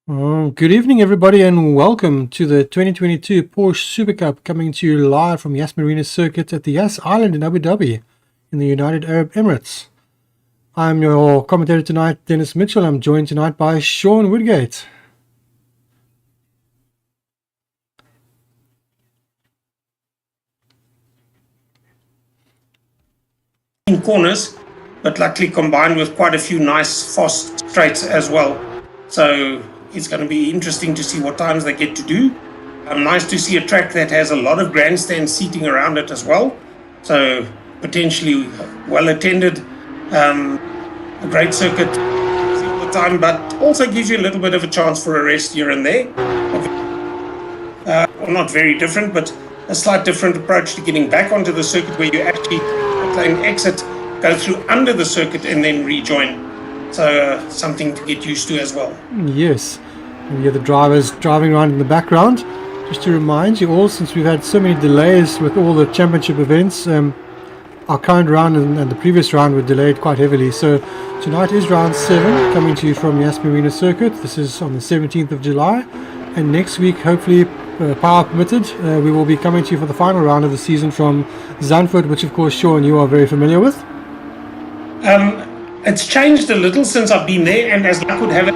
Good evening, everybody, and welcome to the 2022 Porsche Supercup, coming to you live from Yas Marina circuit at the Yas Island in Abu Dhabi in the United Arab Emirates. I'm your commentator tonight, Dennis Mitchell. I'm joined tonight by Sean Woodgate. In corners, but luckily combined with quite a few nice fast straights as well. So it's going to be interesting to see what times they get to do. Nice to see a track that has a lot of grandstand seating around it as well. So potentially well attended, a great circuit all the time, but also gives you a little bit of a chance for a rest here and there. Well, not very different, but a slight different approach to getting back onto the circuit, where you actually an exit, go through under the circuit and then rejoin. So something to get used to as well. Yes, and you have the drivers driving around in the background. Just to remind you all, since we've had so many delays with all the championship events, our current round and the previous round were delayed quite heavily. So tonight is round 7, coming to you from Yas Marina circuit. This is on the 17th of July, and next week, hopefully power permitted, we will be coming to you for the final round of the season from Zandvoordt, which of course, Sean, you are very familiar with. It's changed a little since I've been there, and as luck would have it,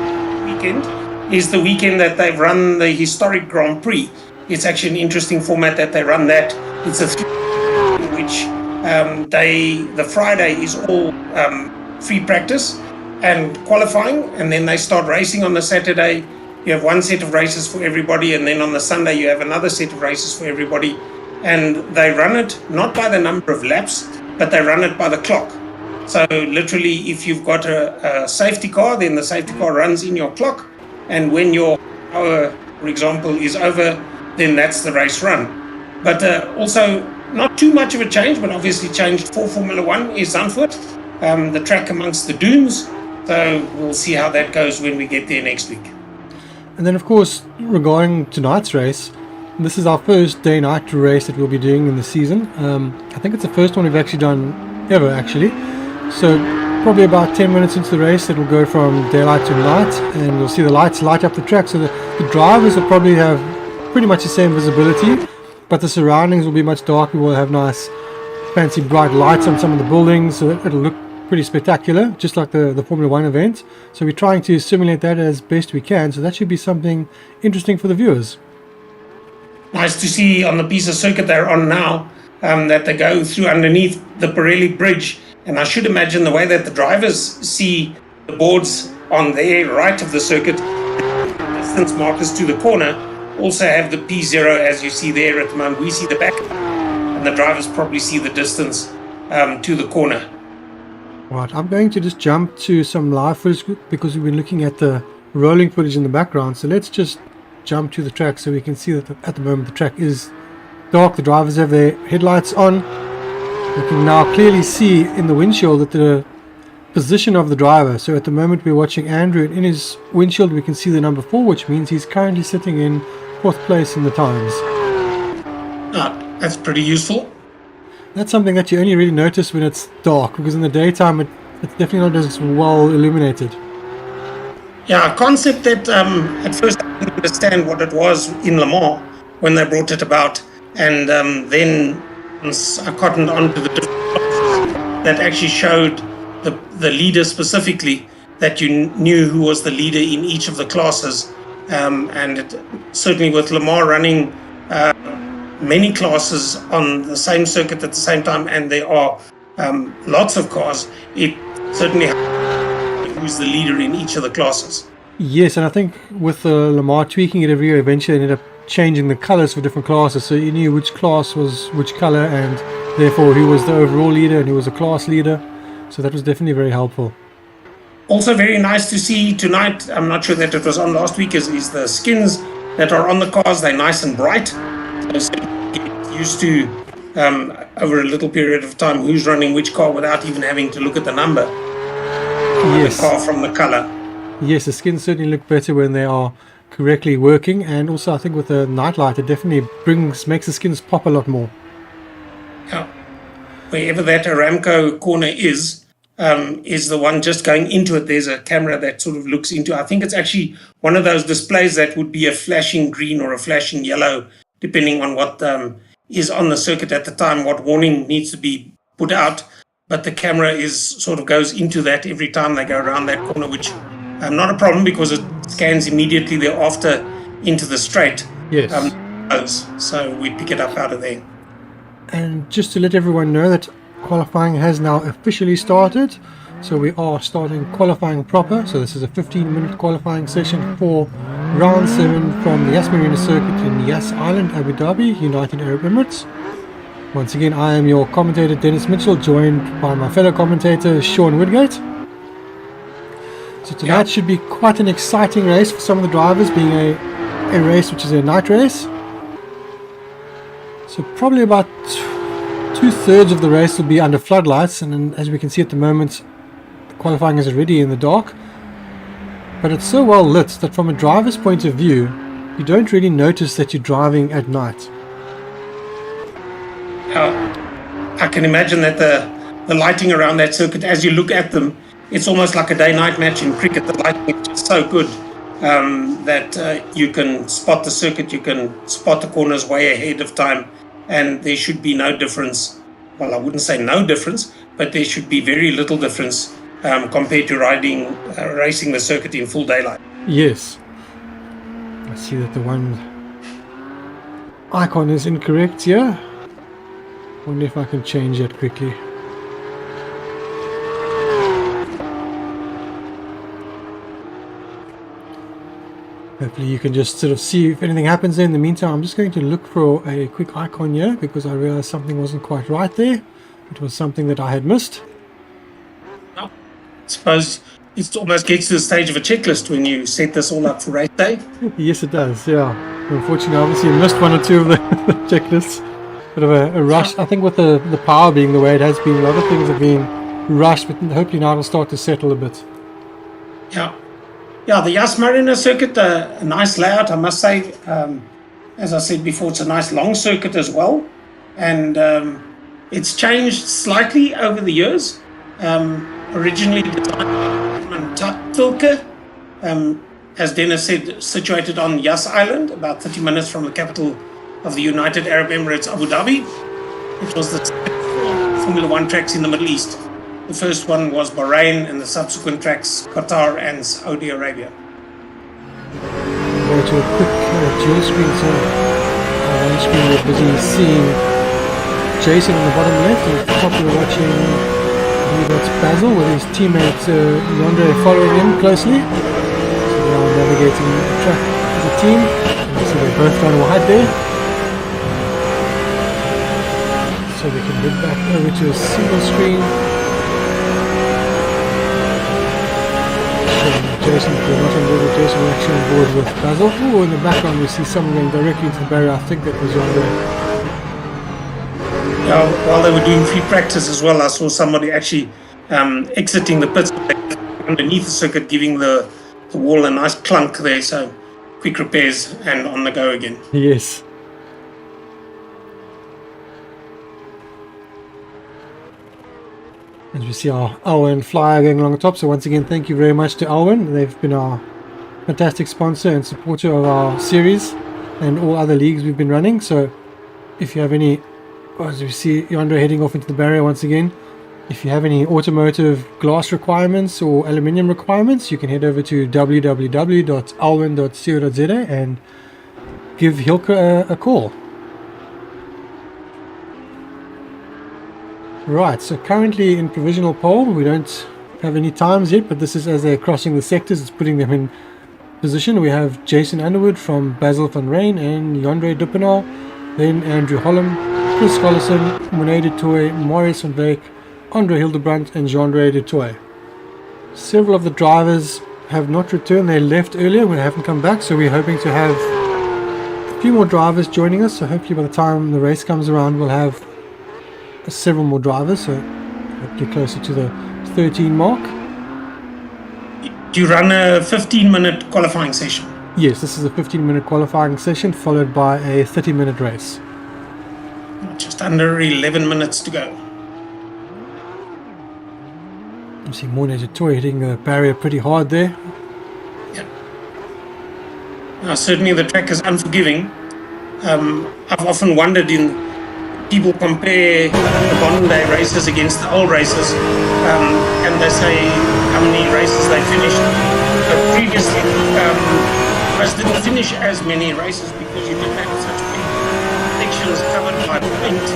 weekend is the weekend that they've run the historic Grand Prix. It's actually an interesting format that they run that. It's a 3 in which the Friday is all free practice and qualifying, and then they start racing on the Saturday. You have one set of races for everybody, and then on the Sunday you have another set of races for everybody. And they run it not by the number of laps, but they run it by the clock. So literally, if you've got a safety car, then the safety car runs in your clock. And when your hour, for example, is over, then that's the race run. But also, not too much of a change, but obviously changed for Formula One is Zandvoort, the track amongst the dunes. So we'll see how that goes when we get there next week. And then, of course, regarding tonight's race, this is our first day-night race that we'll be doing in the season. I think it's the first one we've actually done ever, actually. So probably about 10 minutes into the race, it will go from daylight to night, and you'll see the lights light up the track. So the drivers will probably have pretty much the same visibility, but the surroundings will be much darker. We'll have nice, fancy, bright lights on some of the buildings, so it'll look pretty spectacular, just like the Formula One event. So we're trying to simulate that as best we can, so that should be something interesting for the viewers. Nice to see on the piece of circuit they're on now, that they go through underneath the Pirelli bridge, and I should imagine the way that the drivers see the boards on their right of the circuit, distance markers to the corner, also have the P0 as you see there at the moment. We see the back, and the drivers probably see the distance to the corner. Right, I'm going to just jump to some live footage because we've been looking at the rolling footage in the background. So let's just jump to the track so we can see that at the moment the track is dark. The drivers have their headlights on. You can now clearly see in the windshield that the position of the driver. So at the moment we're watching Andrew, and in his windshield we can see the number 4, which means he's currently sitting in 4th place in the times. That's pretty useful. That's something that you only really notice when it's dark, because in the daytime it's definitely not as well illuminated. Yeah, a concept that at first I didn't understand what it was in Le Mans when they brought it about, and then I cottoned on to the different classes that actually showed the leader specifically, that you knew who was the leader in each of the classes, and certainly with Le Mans running many classes on the same circuit at the same time, and there are lots of cars, it certainly who's the leader in each of the classes. Yes, and I think with Le Mans tweaking it every year, eventually they ended up changing the colors for different classes, so you knew which class was which color, and therefore who was the overall leader and who was a class leader. So that was definitely very helpful. Also very nice to see tonight, I'm not sure that it was on last week, is the skins that are on the cars. They're nice and bright, so get used to over a little period of time who's running which car without even having to look at the number of the car from the color. Yes, the skins certainly look better when they are correctly working, and also I think with the nightlight it definitely makes the skins pop a lot more. Yeah, wherever that Aramco corner is, is the one just going into it. There's a camera that sort of looks into. I think it's actually one of those displays that would be a flashing green or a flashing yellow, depending on what is on the circuit at the time, what warning needs to be put out. But the camera goes into that every time they go around that corner, which not a problem because it scans immediately thereafter into the straight. Yes. So we pick it up out of there. And just to let everyone know that qualifying has now officially started. So we are starting qualifying proper. So this is a 15-minute qualifying session for round 7 from the Yas Marina circuit in Yas Island, Abu Dhabi, United Arab Emirates. Once again, I am your commentator Dennis Mitchell, joined by my fellow commentator Sean Woodgate. So tonight should be quite an exciting race for some of the drivers, being a race which is a night race. So probably about 2/3 of the race will be under floodlights, and then, as we can see at the moment, the qualifying is already in the dark. But it's so well lit that from a driver's point of view, you don't really notice that you're driving at night. I can imagine that the lighting around that circuit, as you look at them, it's almost like a day-night match in cricket. The lighting is just so good that you can spot the circuit, you can spot the corners way ahead of time, and there should be no difference. Well, I wouldn't say no difference, but there should be very little difference compared to racing the circuit in full daylight. Yes. I see that the one icon is incorrect here. Wonder if I can change that quickly. Hopefully you can just sort of see if anything happens there. In the meantime, I'm just going to look for a quick icon here because I realized something wasn't quite right there. It was something that I had missed. I suppose it almost gets to the stage of a checklist when you set this all up for race day. Yes, it does, yeah. Unfortunately, obviously I missed one or two of the checklists. Bit of a rush. I think with the power being the way it has been, a lot of things have been rushed, but hopefully now it'll start to settle a bit. Yeah, the Yas Marina circuit, a nice layout, I must say. As I said before, it's a nice long circuit as well. And it's changed slightly over the years. Originally designed on Tilke, as Dennis said, situated on Yas Island, about 30 minutes from the capital of the United Arab Emirates, Abu Dhabi. It was the Formula One tracks in the Middle East. The first one was Bahrain, and the subsequent tracks Qatar and Saudi Arabia. Go to a quick dual screen. So on screen we're busy seeing Jason on the bottom left, and at the top we're watching, I believe that's Basil with his teammate Yandre following him closely. So they are navigating the track as a team. So they're both gone wide there. So we can head back over to a single screen. Jason, if we're not on board with Jason, we're actually on board with Basil. Oh, in the background we see someone going directly into the barrier. I think that was Yandre. Yeah, while they were doing free practice as well, I saw somebody actually exiting the pits underneath the circuit, giving the wall a nice clunk there. So quick repairs and on the go again. Yes. As we see our Alwin flyer going along the top. So once again, thank you very much to Alwin. They've been our fantastic sponsor and supporter of our series and all other leagues we've been running. So if you have any, as we see Yandre heading off into the barrier once again, if you have any automotive glass requirements or aluminium requirements, you can head over to www.alwin.co.za and give Hilke a call. Right, so currently in provisional pole, we don't have any times yet, but this is as they're crossing the sectors, it's putting them in position. We have Jason Underwood from Basil van Rijn and Yandre Duppenaar, then Andrew Holm, Chris Collison, Monet de Toy, Maurice van Beek, Andre Hildebrandt and Jean-Ray de Toy. Several of the drivers have not returned. They left earlier, we haven't come back, so we're hoping to have a few more drivers joining us. So hopefully by the time the race comes around, we'll have several more drivers, so hopefully closer to the 13 mark. Do you run a 15-minute qualifying session? Yes, this is a 15-minute qualifying session followed by a 30-minute race. Just under 11 minutes to go. You see Morne Jatoy hitting the barrier pretty hard there. Yeah. Now, certainly the track is unforgiving. I've often wondered people compare the modern day races against the old races, and they say how many races they finished. But previously, guys didn't finish as many races because you didn't have such big sections covered by paint,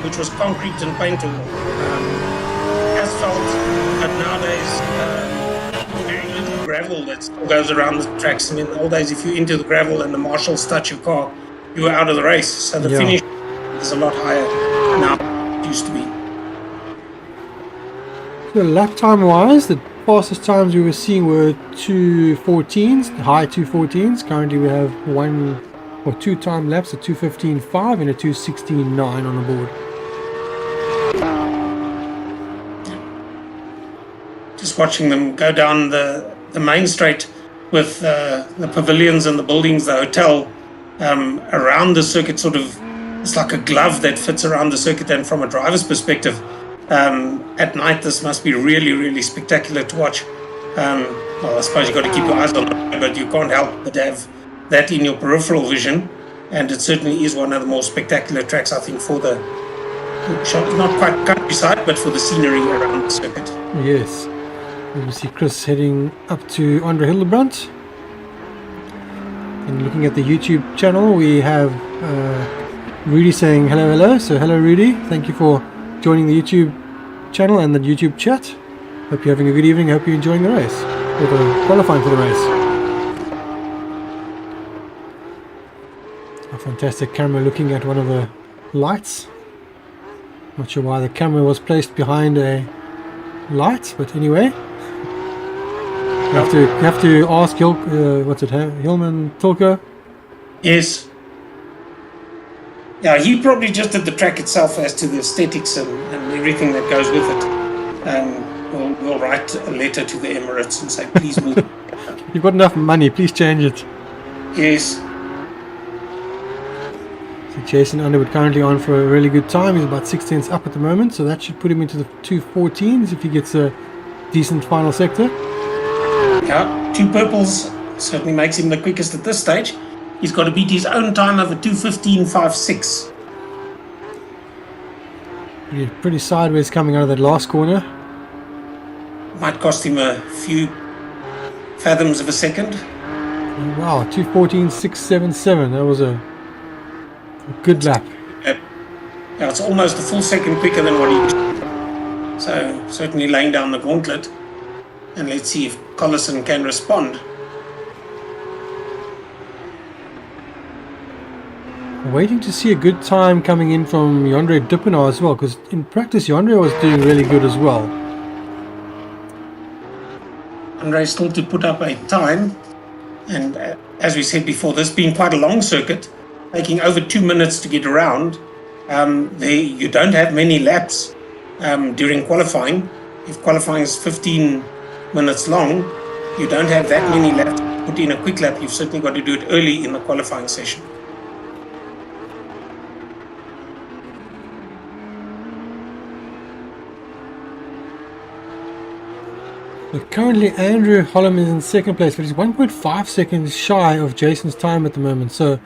which was concrete and paint or asphalt. But nowadays, very little gravel that still goes around the tracks. I mean, in the old days, if you into the gravel and the marshals touch your car, you were out of the race. So the finish is a lot higher now than it used to be. So lap time wise, the fastest times we were seeing were 2:14s, high 2:14s. Currently we have 1 or 2 time laps, a 2:15.5 and a 2:16.9 on the board. Just watching them go down the main straight with the pavilions and the buildings, the hotel around the circuit, sort of, it's like a glove that fits around the circuit. And from a driver's perspective, at night this must be really, really spectacular to watch. Well, I suppose you've got to keep your eyes on it, but you can't help but have that in your peripheral vision. And it certainly is one of the more spectacular tracks, I think, for the not quite countryside, but for the scenery around the circuit. Yes. You see Chris heading up to Andre Hildebrand. And looking at the YouTube channel, we have Rudy saying hello, hello. So hello, Rudy. Thank you for joining the YouTube channel and the YouTube chat. Hope you're having a good evening. Hope you're enjoying the race, or the qualifying for the race. A fantastic camera looking at one of the lights. Not sure why the camera was placed behind a light, but anyway. You have to ask Hilman Tulker? Yes. Yeah, he probably just did the track itself as to the aesthetics and everything that goes with it. We'll write a letter to the Emirates and say, please move. You've got enough money, please change it. Yes. So Jason Underwood currently on for a really good time. He's about 6 tenths up at the moment, so that should put him into the 2:14s if he gets a decent final sector. Yeah, 2 purples certainly makes him the quickest at this stage. He's got to beat his own time of a 2:15.56. Pretty sideways coming out of that last corner. Might cost him a few fathoms of a second. Wow, 2:14.677. That was a good lap. Yeah, it's almost a full second quicker than what he was. So certainly laying down the gauntlet. And let's see if Collison can respond. Waiting to see a good time coming in from Yandre Duppenaar as well, because in practice Yandre was doing really good as well. Andre still to put up a time, and as we said before, this being quite a long circuit, taking over 2 minutes to get around. You don't have many laps during qualifying. If qualifying is 15 minutes long, you don't have that many laps to put in a quick lap. You've certainly got to do it early in the qualifying session. But currently Andrew Holland is in second place, but he's 1.5 seconds shy of Jason's time at the moment. So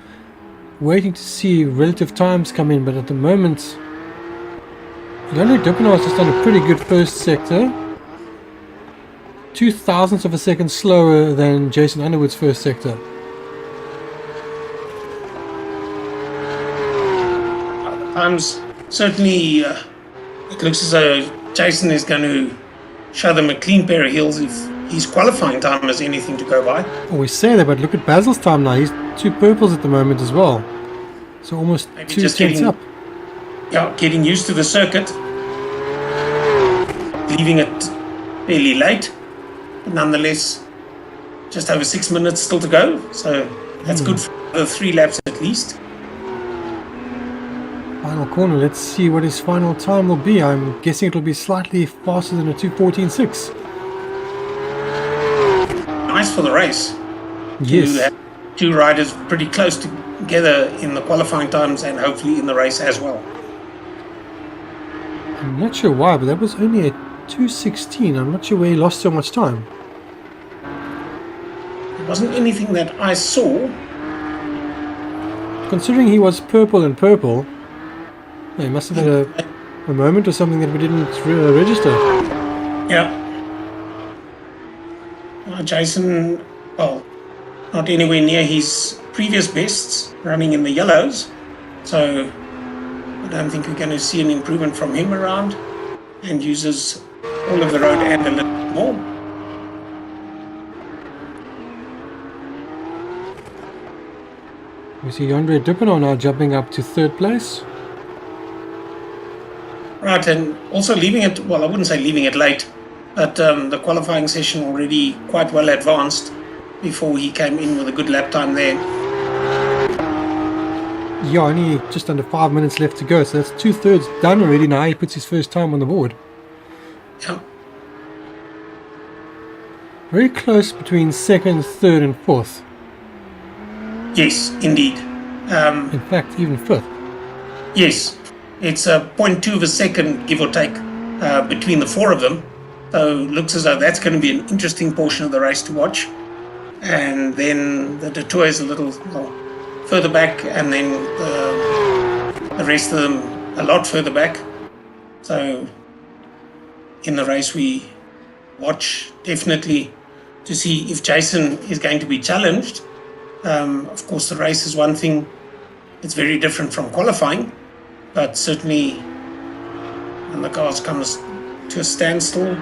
waiting to see relative times come in, but at the moment Yandre Duppenaar has just done a pretty good first sector. 0.02 of a second slower than Jason Underwood's first sector. Times certainly it looks as though Jason is going to show them a clean pair of heels if his qualifying time has anything to go by. Well, we say that, but look at Basil's time now. He's 2 purples at the moment as well. So almost Maybe 2 just tenths up. Yeah, getting used to the circuit, leaving it fairly late. But nonetheless, just over 6 minutes still to go. So that's good for the 3 laps at least. Final corner, let's see what his final time will be. I'm guessing it'll be slightly faster than a 2:14.6. Nice for the race. Yes. To have 2 riders pretty close together in the qualifying times and hopefully in the race as well. I'm not sure why, but that was only a 2:16. I'm not sure where he lost so much time. It wasn't anything that I saw. Considering he was purple and purple, he must have had a moment or something that we didn't register. Yeah. Jason, well, not anywhere near his previous bests, running in the yellows. So I don't think we're going to see an improvement from him around, and uses all of the road and a little bit more. We see Andre Dupino now jumping up to 3rd place. Right, and also leaving it, well, I wouldn't say leaving it late, but the qualifying session already quite well advanced before he came in with a good lap time there. Yeah, only just under 5 minutes left to go, so that's 2/3 done already. Now he puts his first time on the board. Yeah. Very close between 2nd, 3rd and 4th. Yes, indeed. In fact, even 5th. Yes, it's a 0.2 of a second, give or take, between the 4 of them. So looks as though that's going to be an interesting portion of the race to watch. And then the Detour is a little further back, and then the rest of them a lot further back. So in the race we watch definitely to see if Jason is going to be challenged. Of course, the race is one thing. It's very different from qualifying, but certainly when the cars comes to a standstill.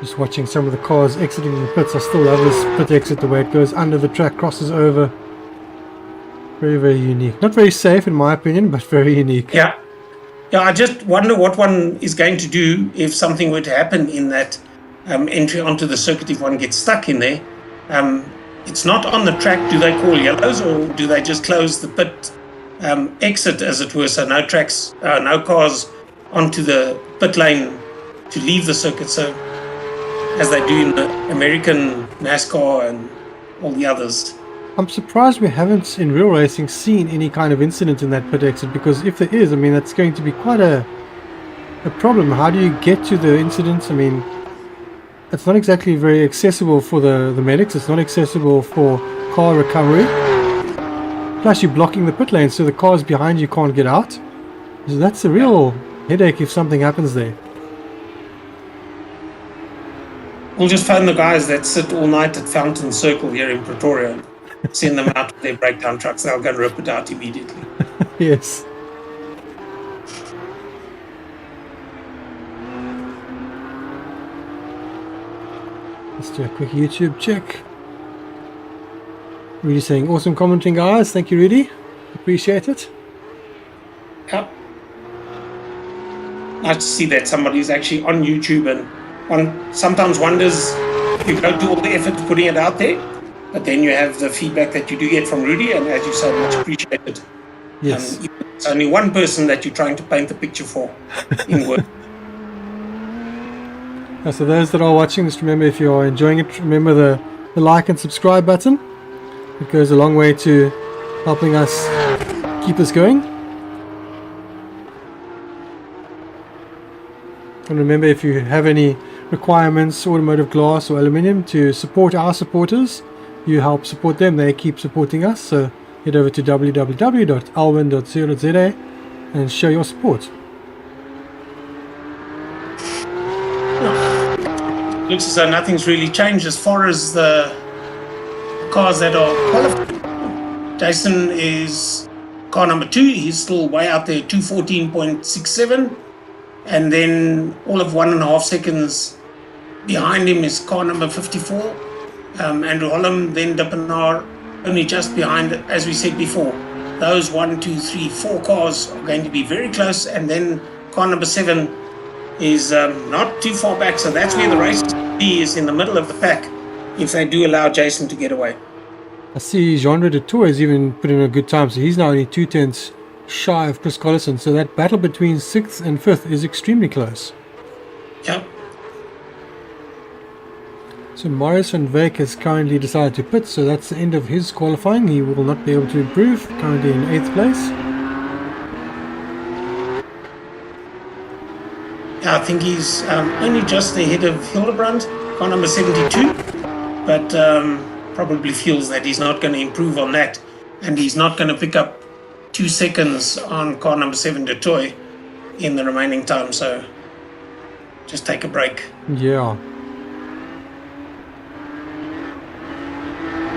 Just watching some of the cars exiting the pits. I still love this pit exit, the way it goes under the track, crosses over. Very, very unique. Not very safe in my opinion, but very unique. Yeah. Yeah, I just wonder what one is going to do if something were to happen in that entry onto the circuit, if one gets stuck in there. It's not on the track. Do they call yellows, or do they just close the pit exit, as it were, so no cars onto the pit lane to leave the circuit, so as they do in the American NASCAR and all the others. I'm surprised we haven't in real racing seen any kind of incident in that pit exit, because if there is, I mean, that's going to be quite a problem. How do you get to the incidents? I mean, it's not exactly very accessible for the medics. It's not accessible for car recovery. Plus you're blocking the pit lane, so the cars behind you can't get out. So that's a real headache if something happens there. We'll just phone the guys that sit all night at Fountain Circle here in Pretoria and send them out with their breakdown trucks. They'll go and rip it out immediately. Yes. Let's do a quick YouTube check. Rudy saying, awesome commenting, guys. Thank you, Rudy. Appreciate it. Yeah. Nice to see that somebody's actually on YouTube, and one sometimes wonders, you go do all the effort putting it out there, but then you have the feedback that you do get from Rudy, and as you say, much appreciated. Yes. It's only one person that you're trying to paint the picture for in word. So those that are watching, just remember, if you are enjoying it, remember the like and subscribe button. It goes a long way to helping us keep this going. And remember, if you have any requirements, automotive glass or aluminium, to support our supporters, you help support them, they keep supporting us. So head over to www.alwin.co.za and show your support. Looks as though nothing's really changed as far as the cars that are qualified. Jason is car number 2. He's still way out there, 2:14.67. And then all of 1.5 seconds behind him is car number 54. Andrew Holland, then Dippenaar, only just behind, as we said before. Those 1, 2, 3, 4 cars are going to be very close. And then car number 7 is not too far back. So that's where the race is, in the middle of the pack, if they do allow Jason to get away. I see Jean-Andre de Tour has even put in a good time, so he's now only 2/10 shy of Chris Collison, so that battle between 6th and 5th is extremely close. Yeah. So Marius van Wyk has currently decided to pit, so that's the end of his qualifying. He will not be able to improve, currently in 8th place. I think he's only just ahead of Hildebrand, car number 72, but probably feels that he's not going to improve on that, and he's not going to pick up 2 seconds on car number 7, De Toy, in the remaining time, so just take a break. Yeah.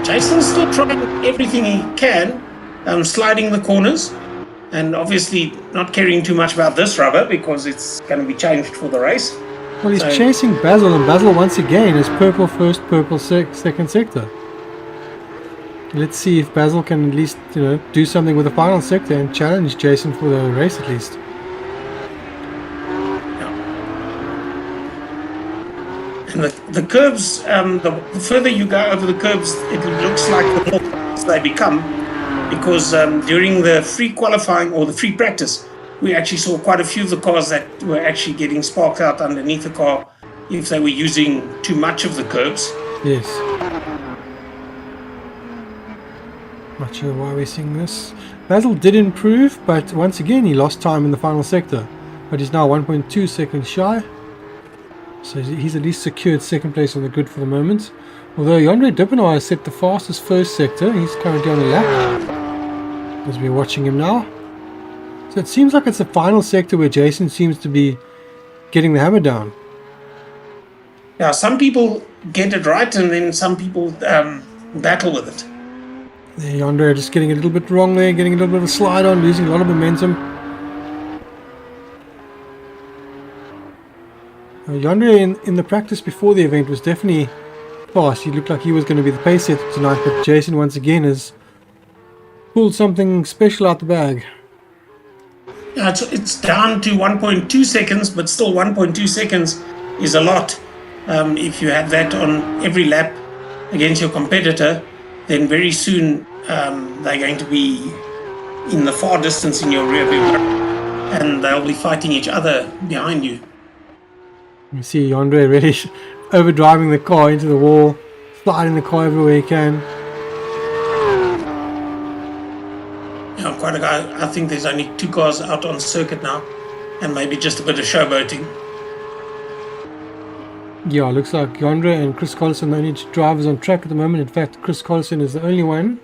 Jason's still trying everything he can, sliding the corners, and obviously not caring too much about this rubber because it's going to be changed for the race. Well, he's chasing Basil, and Basil once again is purple first, purple second sector. Let's see if Basil can at least, do something with the final sector and challenge Jason for the race at least. And the curves, the further you go over the curves, it looks like the more they become, because during the free qualifying or the free practice, we actually saw quite a few of the cars that were actually getting sparked out underneath the car if they were using too much of the curves. Yes. Not sure why we're seeing this. Basil did improve, but once again he lost time in the final sector. But he's now 1.2 seconds shy. So he's at least secured second place on the grid for the moment. Although Yandre Dippenaar has set the fastest first sector. He's currently on a lap, as we're watching him now. So it seems like it's the final sector where Jason seems to be getting the hammer down. Now, some people get it right, and then some people battle with it. There, Yandre just getting a little bit wrong there, getting a little bit of a slide on, losing a lot of momentum. Yandre in the practice before the event was definitely fast. He looked like he was going to be the pace setter tonight, but Jason once again has pulled something special out the bag. It's down to 1.2 seconds, but still 1.2 seconds is a lot. If you have that on every lap against your competitor, then very soon they're going to be in the far distance in your rear view mirror, and they'll be fighting each other behind you. You see Andre really overdriving the car into the wall, sliding the car everywhere he can. Yeah, quite a guy. I think there's only 2 cars out on circuit now, and maybe just a bit of showboating. Yeah, looks like Yandre and Chris Collison are the only 2 drivers on track at the moment. In fact, Chris Collison is the only one.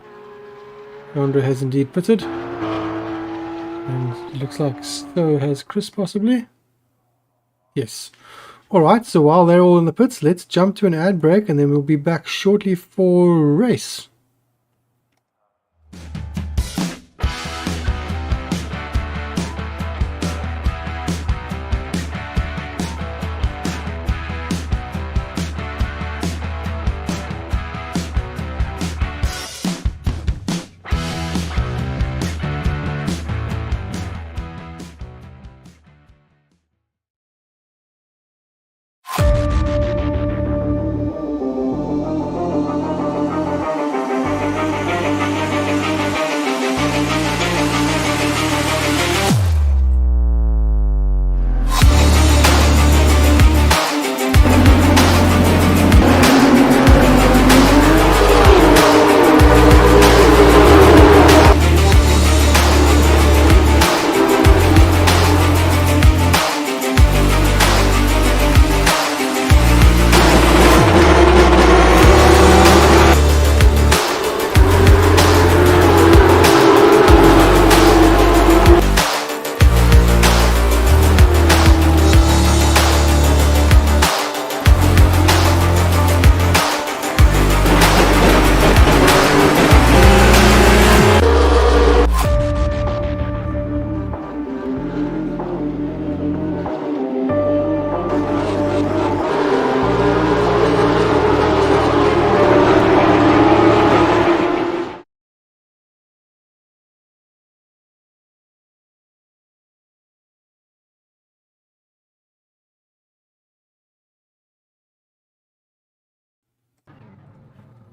Yandre has indeed pitted. And it looks like so has Chris possibly. Yes. Alright, so while they're all in the pits, let's jump to an ad break and then we'll be back shortly for race.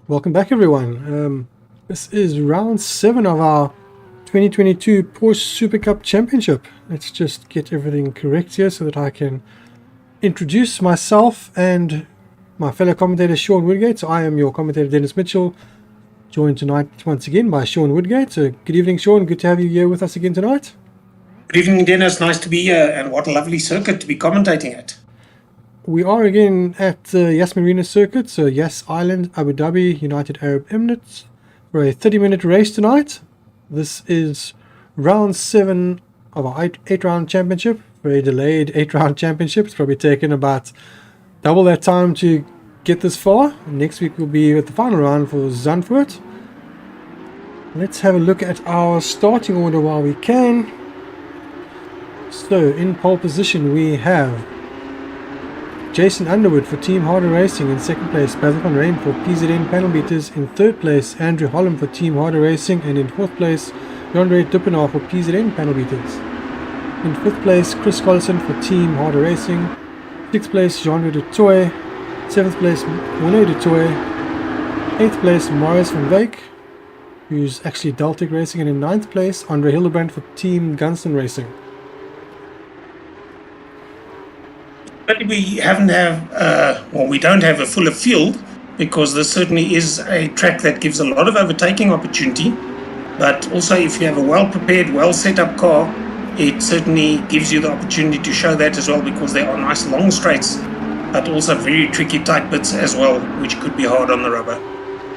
Welcome back everyone. This is round 7 of our 2022 Porsche Supercup Championship. Let's just get everything correct here so that I can introduce myself and my fellow commentator Sean Woodgate. So I am your commentator Dennis Mitchell, joined tonight once again by Sean Woodgate. So good evening Sean, good to have you here with us again tonight. Good evening, Dennis. Nice to be here, and what a lovely circuit to be commentating at. We are again at Yas Marina circuit, so Yas Island, Abu Dhabi, United Arab Emirates, for a 30-minute race tonight. This is round 7 of our 8-round championship, very delayed 8-round championship. It's probably taken about double that time to get this far. Next week will be at the final round for Zandvoordt. Let's have a look at our starting order while we can. So in pole position we have Jason Underwood for Team Harder Racing in second place, Basil van Rijn for PZN Panel Beaters in third place, Andrew Holland for Team Harder Racing, and in fourth place Jan-Ray Duppenaar for PZN Panel Beaters. In fifth place Chris Collison for Team Harder Racing, sixth place Jean-Louis du Toit, seventh place René du Toit, eighth place Marius van Wyk, who's actually Deltic Racing, and in ninth place Andre Hildebrand for Team Gunston Racing. But we we don't have a fuller field, because this certainly is a track that gives a lot of overtaking opportunity. But also, if you have a well-prepared, well-set-up car, it certainly gives you the opportunity to show that as well, because there are nice long straights, but also very tricky tight bits as well, which could be hard on the rubber.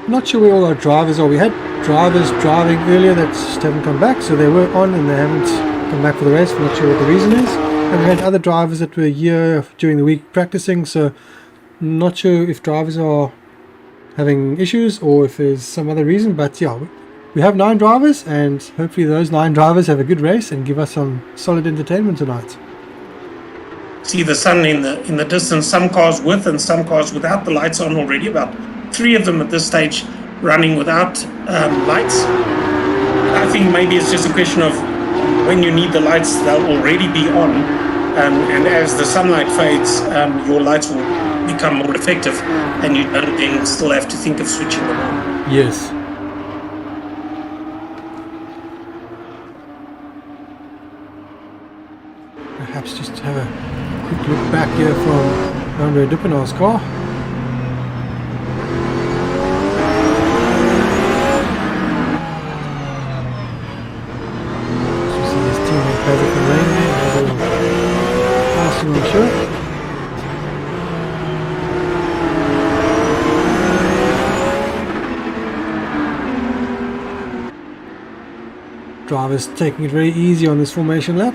Not sure where all our drivers are. We had drivers driving earlier that just haven't come back, so they were on and they haven't come back for the race. We're not sure what the reason is. And we had other drivers that were here during the week practicing, so not sure if drivers are having issues or if there's some other reason. But yeah, we have 9 drivers, and hopefully those 9 drivers have a good race and give us some solid entertainment tonight. See the sun in the distance, some cars with and some cars without the lights on already, about 3 of them at this stage running without lights. I think maybe it's just a question of when you need the lights, they'll already be on, and as the sunlight fades, your lights will become more effective, and you don't then still have to think of switching them on. Yes. Perhaps just have a quick look back here from Andre Duppenaar's car. Drivers taking it very easy on this formation lap.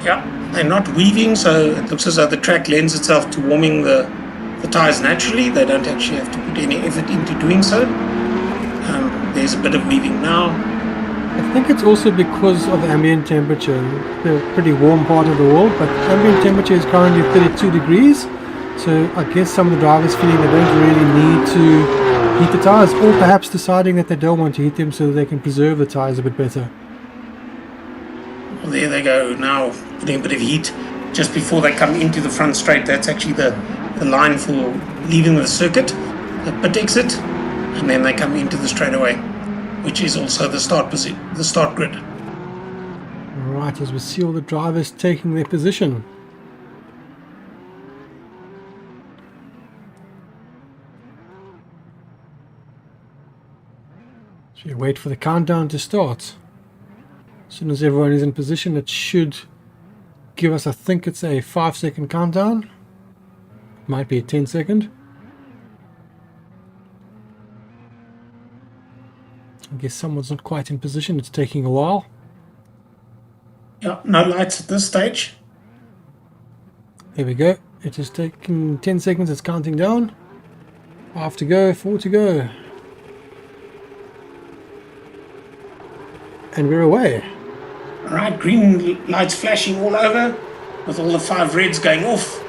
Yeah, they're not weaving, so it looks as though the track lends itself to warming the tyres naturally. They don't actually have to put any effort into doing so. There's a bit of weaving now. I think it's also because of ambient temperature. The pretty warm part of the world, but ambient temperature is currently 32 degrees. So I guess some of the drivers feeling they don't really need to heat the tyres, or perhaps deciding that they don't want to heat them so that they can preserve the tyres a bit better. Well, there they go now, putting a bit of heat just before they come into the front straight. That's actually the line for leaving the circuit, the pit exit, and then they come into the straightaway, which is also the start grid. Right, as we see all the drivers taking their position. So you wait for the countdown to start. As soon as everyone is in position, it should give us, I think it's a 5-second countdown. Might be a 10-second. I guess someone's not quite in position. It's taking a while. Yeah, no lights at this stage. There we go. It is taking 10 seconds. It's counting down. 5 to go, 4 to go. And we're away. All right, green lights flashing all over, with all the 5 reds going off.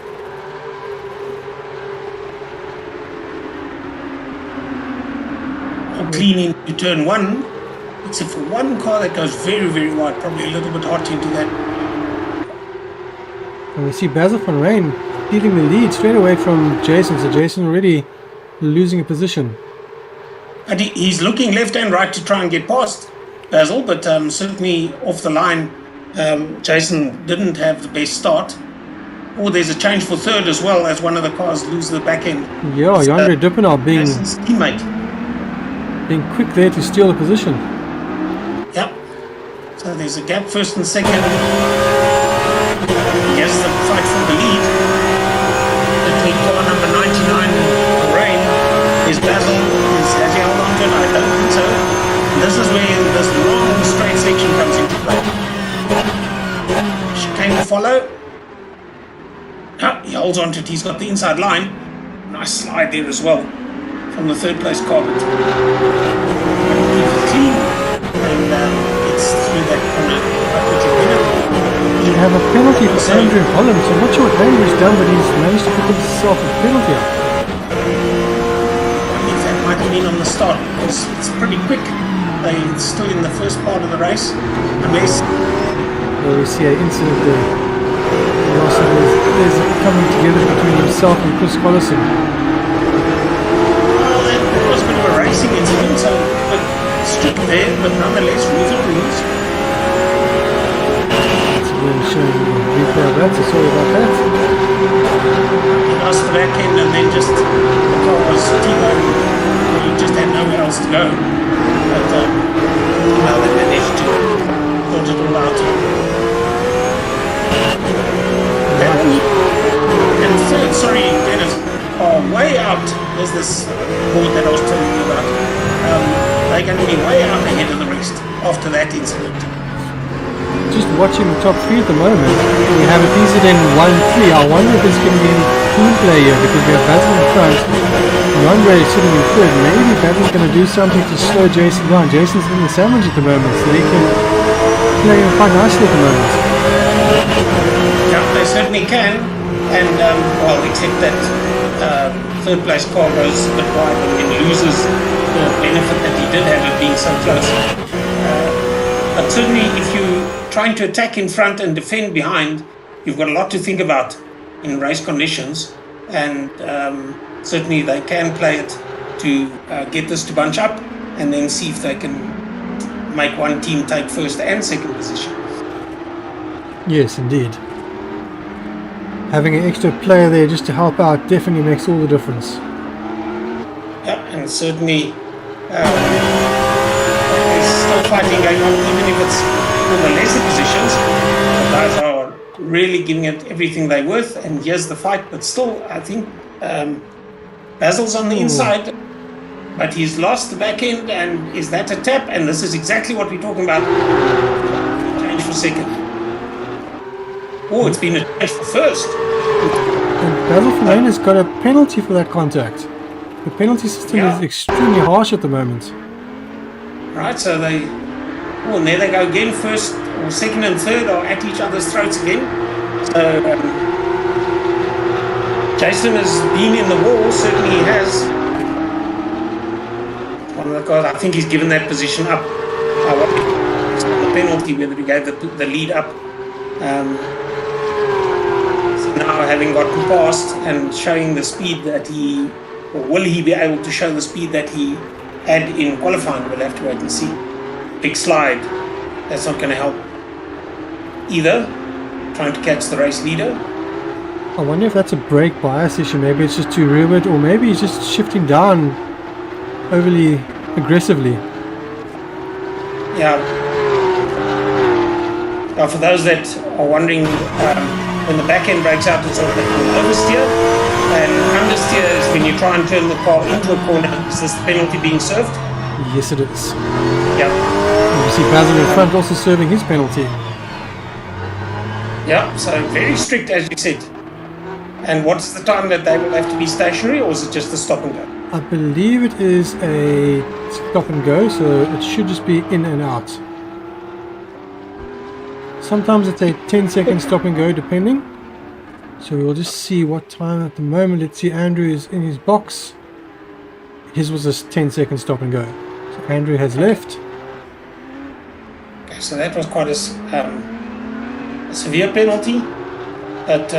All clean into turn 1, except for one car that goes very, very wide, probably a little bit hot into that. And we see Basil van Rijn stealing the lead straight away from Jason. So Jason already losing a position. And he's looking left and right to try and get past Basil, but certainly off the line, Jason didn't have the best start. Oh, there's a change for third as well, as one of the cars loses the back end. Yeah, Jan-Ray Duppenaar being teammate. Being quick there to steal the position. Yep. So there's a gap first and second. Here's the fight for the lead. Between car number 99, Rain. Is Basil. Has he held on to it? I don't think so. And this is where this long straight section comes into play. Chicane to follow. He holds on to it. He's got the inside line. Nice slide there as well from the third place car. But keeps it clean and gets through that corner quite quickly. You have a penalty for Andrew Holland, so I'm not sure what Andrew's done, but he's managed to put himself a penalty up. I think that might have been on the start because it's pretty quick. They're still in the first part of the race. Unless Well, we see an incident there. And also there's a coming together between himself and Chris Collison. well, it was a bit of a racing incident, so a bit strict there, but nonetheless, rules are rules. We're showing a replay of that, so sorry about that. He lost the back end and then just the car was T-bone. He just had nowhere else to go. But well, they managed to sort it all out. And third, sorry, Dennis, are way out. There's this board that I was telling you about. They're going to be way out ahead of the rest after that incident. Just watching the top three at the moment, we have a decent in 1-3. I wonder if there's going to be any team play here because we have Basil in front and Andre is sitting in third. Maybe Basil's going to do something to slow Jason down. Jason's in the sandwich at the moment, so he can play quite nicely at the moment. Yeah, they certainly can. And, well, except that third place car goes a bit wide and then loses the benefit that he did have of being so close. But certainly if you're trying to attack in front and defend behind, you've got a lot to think about in race conditions. And certainly they can play it to get this to bunch up and then see if they can make one team take first and second position. Yes, indeed. Having an extra player there just to help out definitely makes all the difference. Yeah, and certainly there's still fighting going on, even if it's in the lesser positions. The guys are really giving it everything they're worth, and here's the fight. But still, I think Basil's on the inside, but he's lost the back end, and is that a tap? And this is exactly what we're talking about. Change for second. Oh, it's been a change for first. And Basil Ferreira's got a penalty for that contact. The penalty system is extremely harsh at the moment. Right, so they... Oh, and there they go again. First or second and third are at each other's throats again. So Jason has been in the wall, certainly he has. One of the guys, I think he's given that position up. The penalty, whether he gave the lead up. So now having gotten past and showing the speed that he, or will he be able to show the speed that he had in qualifying? We'll have to wait and see. Big slide. That's not going to help either. Trying to catch the race leader. I wonder if that's a brake bias issue. Maybe it's just too rearward, or maybe he's just shifting down overly aggressively. Yeah. Now, for those that are wondering, when the back end breaks out, it's sort of an oversteer. And understeer is when you try and turn the car into a corner. Is this the penalty being served? Yes, it is. Yeah. And you see Basil in front also serving his penalty. Yeah, so very strict, as you said. And what's the time that they will have to be stationary, or is it just a stop and go? I believe it is a stop and go, so it should just be in and out. Sometimes it's a 10-second stop and go, depending. So we'll just see what time at the moment. Let's see, Andrew is in his box. His was a 10-second stop and go. So Andrew has left. Okay, so that was quite a severe penalty. But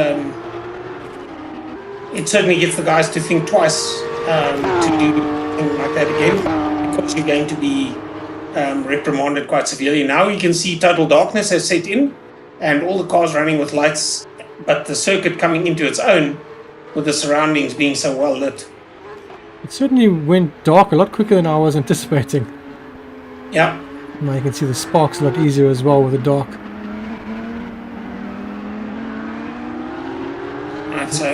it certainly gets the guys to think twice to do something like that again, because you're going to be reprimanded quite severely. Now you can see total darkness has set in and all the cars running with lights, but the circuit coming into its own with the surroundings being so well lit. It certainly went dark a lot quicker than I was anticipating. Yeah, Now you can see the sparks a lot easier as well with the dark. Right, so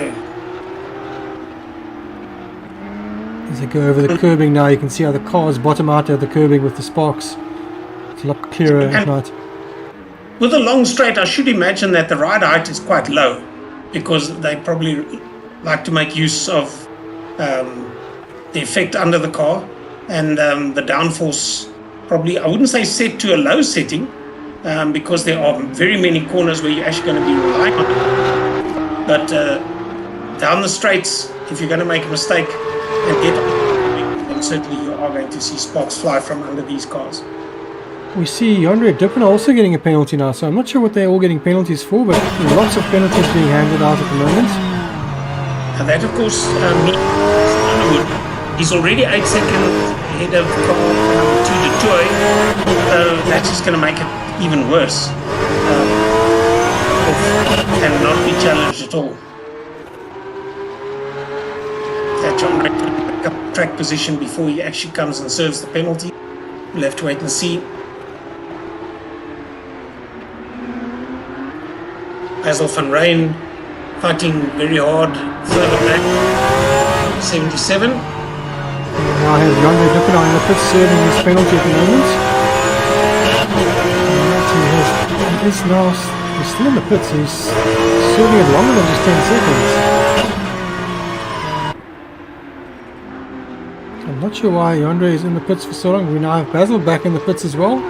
as they go over the curbing now, you can see how the cars bottom out at the curbing with the sparks. It's a lot clearer at night. With a long straight, I should imagine that the ride height is quite low, because they probably like to make use of the effect under the car, and the downforce probably, I wouldn't say set to a low setting, because there are very many corners where you're actually going to be relying on it. But down the straights, if you're going to make a mistake and get on, then certainly you are going to see sparks fly from under these cars. We see Andre Dippen also getting a penalty now, so I'm not sure what they're all getting penalties for, but lots of penalties being handed out at the moment. And that, of course, he's already 8 seconds ahead of the car to Detroit, so that's just going to make it even worse and not be challenged at all. That John might pick up track position before he actually comes and serves the penalty. We'll have to wait and see. Basil van Rijn fighting very hard further back. 77. Now has Andre Dippen in the pits serving his penalty at the moment. He is now he's still in the pits, he's serving it longer than just 10 seconds. I'm not sure why Andre is in the pits for so long. We now have Basil back in the pits as well.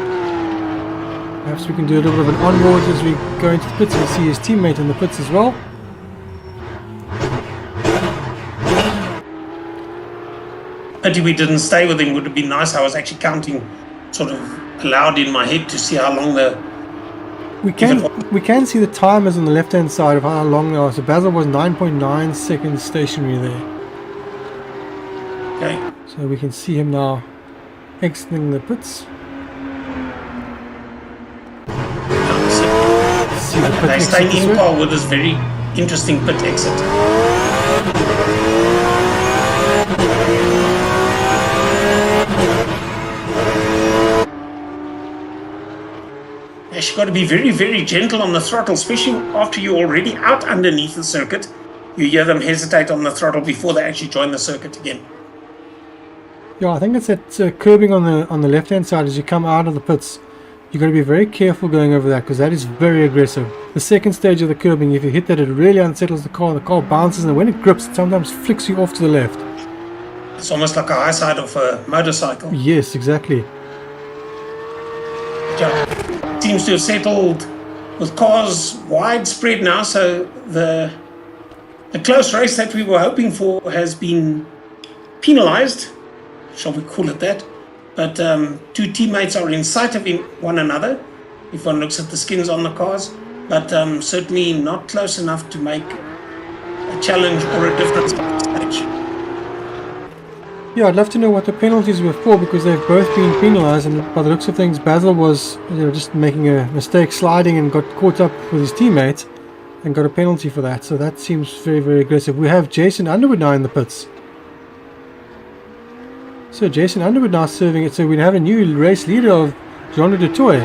Perhaps we can do a little bit of an onboard as we go into the pits and see his teammate in the pits as well. Pity we didn't stay with him. Would have been nice. I was actually counting sort of aloud in my head to see how long we can see the timers on the left hand side of how long they are. So Basil was 9.9 seconds stationary there. Okay. So we can see him now exiting the pits. They staying in par with this very interesting pit exit. You've got to be very, very gentle on the throttle, especially after you're already out underneath the circuit. You hear them hesitate on the throttle before they actually join the circuit again. Yeah, I think it's that curbing on the left hand side as you come out of the pits. You've got to be very careful going over that, because that is very aggressive. The second stage of the curbing, if you hit that, it really unsettles the car bounces, and when it grips, it sometimes flicks you off to the left. It's almost like a high side of a motorcycle. Yes, exactly. Yeah, seems to have settled with cars widespread now, so the close race that we were hoping for has been penalized, shall we call it that. But two teammates are in sight of one another, if one looks at the skins on the cars, but certainly not close enough to make a challenge or a difference at this stage. Yeah, I'd love to know what the penalties were for, because they've both been penalised, and by the looks of things, Basil was just making a mistake sliding and got caught up with his teammate and got a penalty for that. So that seems very, very aggressive. We have Jason Underwood now in the pits. So Jason Underwood now serving it. So we have a new race leader of Jean de Toy.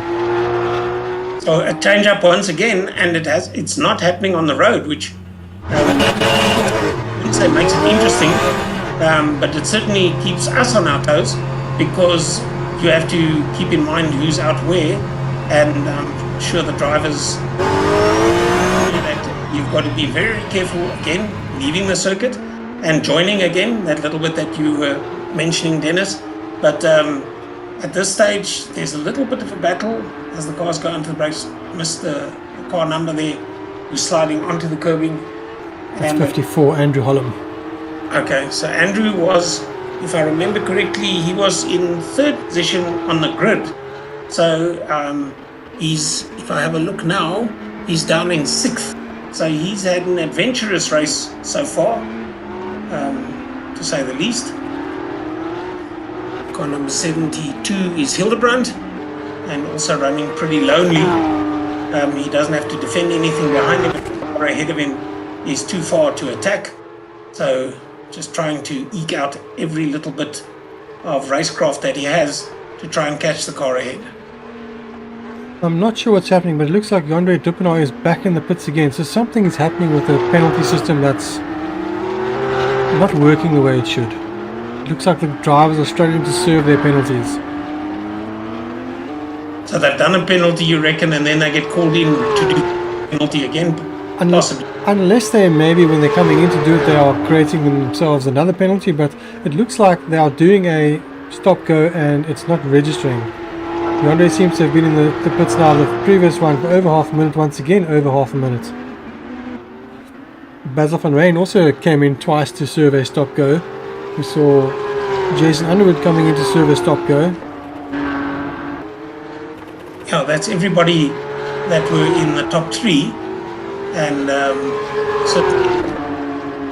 So a change up once again, and it's not happening on the road, which I wouldn't say makes it interesting, but it certainly keeps us on our toes, because you have to keep in mind who's out where, and I'm sure the drivers that you've got to be very careful again leaving the circuit and joining again, that little bit that you were mentioning, Dennis. But at this stage there's a little bit of a battle as the cars go onto the brakes. Missed the car number there, who's sliding onto the curbing. That's 54, Andrew Holland. Okay, so Andrew was, if I remember correctly, he was in third position on the grid. So he's, if I have a look now, he's down in sixth. So he's had an adventurous race so far, to say the least. Car number 72 is Hildebrand, and also running pretty lonely. He doesn't have to defend anything behind him, or ahead of him is too far to attack. So just trying to eke out every little bit of racecraft that he has to try and catch the car ahead. I'm not sure what's happening, but it looks like Yandre Dupinay is back in the pits again. So something is happening with the penalty system that's not working the way it should. It looks like the drivers are struggling to serve their penalties. So they've done a penalty, you reckon, and then they get called in to do penalty again? Possibly. Unless they maybe when they're coming in to do it, they are creating themselves another penalty, but it looks like they are doing a stop-go and it's not registering. Yandre seems to have been in the pits now, the previous one for over half a minute, once again over half a minute. Basil van Rijn also came in twice to serve a stop-go. We saw Jason Underwood coming in to serve a stop-go. Yeah, that's everybody that were in the top three, and so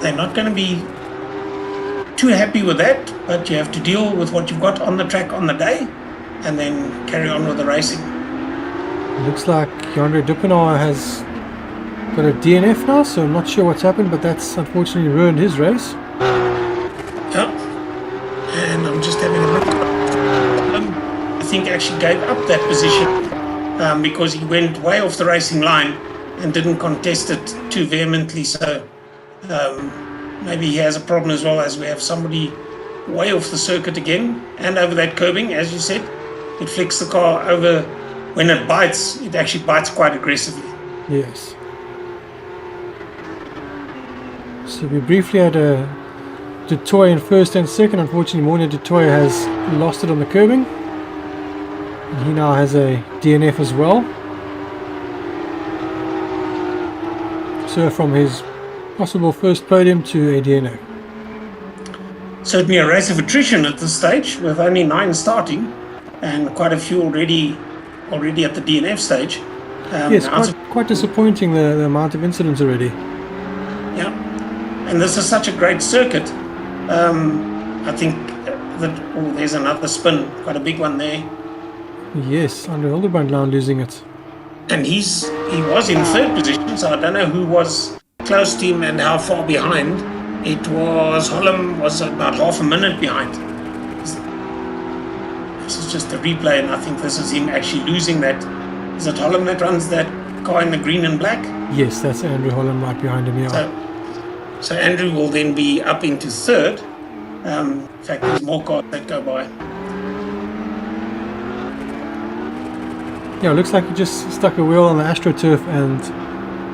they're not going to be too happy with that, but you have to deal with what you've got on the track on the day and then carry on with the racing. It looks like Yandre Dupinay has got a DNF now, so I'm not sure what's happened, but that's unfortunately ruined his race. Yeah, and I'm just having a look. I think actually gave up that position because he went way off the racing line and didn't contest it too vehemently, so maybe he has a problem as well, as we have somebody way off the circuit again and over that curbing, as you said. It flicks the car over. When it bites, it actually bites quite aggressively. Yes. So we briefly had a Dutoy in first and second. Unfortunately, Morne Dutoy has lost it on the curbing. He now has a DNF as well. So from his possible first podium to a DNF. Certainly a race of attrition at this stage, with only 9 starting and quite a few already at the DNF stage. Yes, quite disappointing the amount of incidents already. Yeah, and this is such a great circuit. I think that there's another spin, quite a big one there. Yes, Andre Hildebrand now losing it. And he was in third position, so I don't know who was close to him and how far behind. It was Holm was about half a minute behind. This is just a replay, and I think this is him actually losing that. Is it Holm that runs that car in the green and black? Yes, that's Andrew Holm right behind him, yeah. So Andrew will then be up into third. In fact, there's more cars that go by. Yeah, it looks like he just stuck a wheel on the AstroTurf and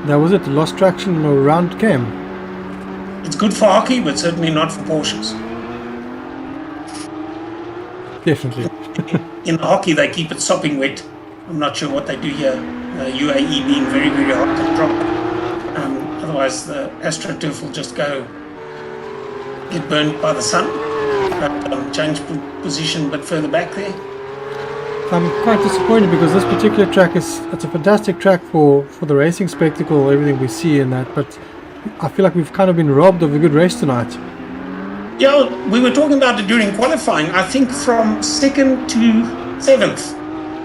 that was it. Lost traction and around came. It's good for hockey, but certainly not for Porsches. Definitely. In the hockey, they keep it sopping wet. I'm not sure what they do here. UAE being very, very hot to drop. Otherwise, the AstroTurf will just get burned by the sun. Change position a bit further back there. I'm quite disappointed because this particular track it's a fantastic track for the racing spectacle, everything we see in that, but I feel like we've kind of been robbed of a good race tonight. Yeah, we were talking about it during qualifying. I think from 2nd to 7th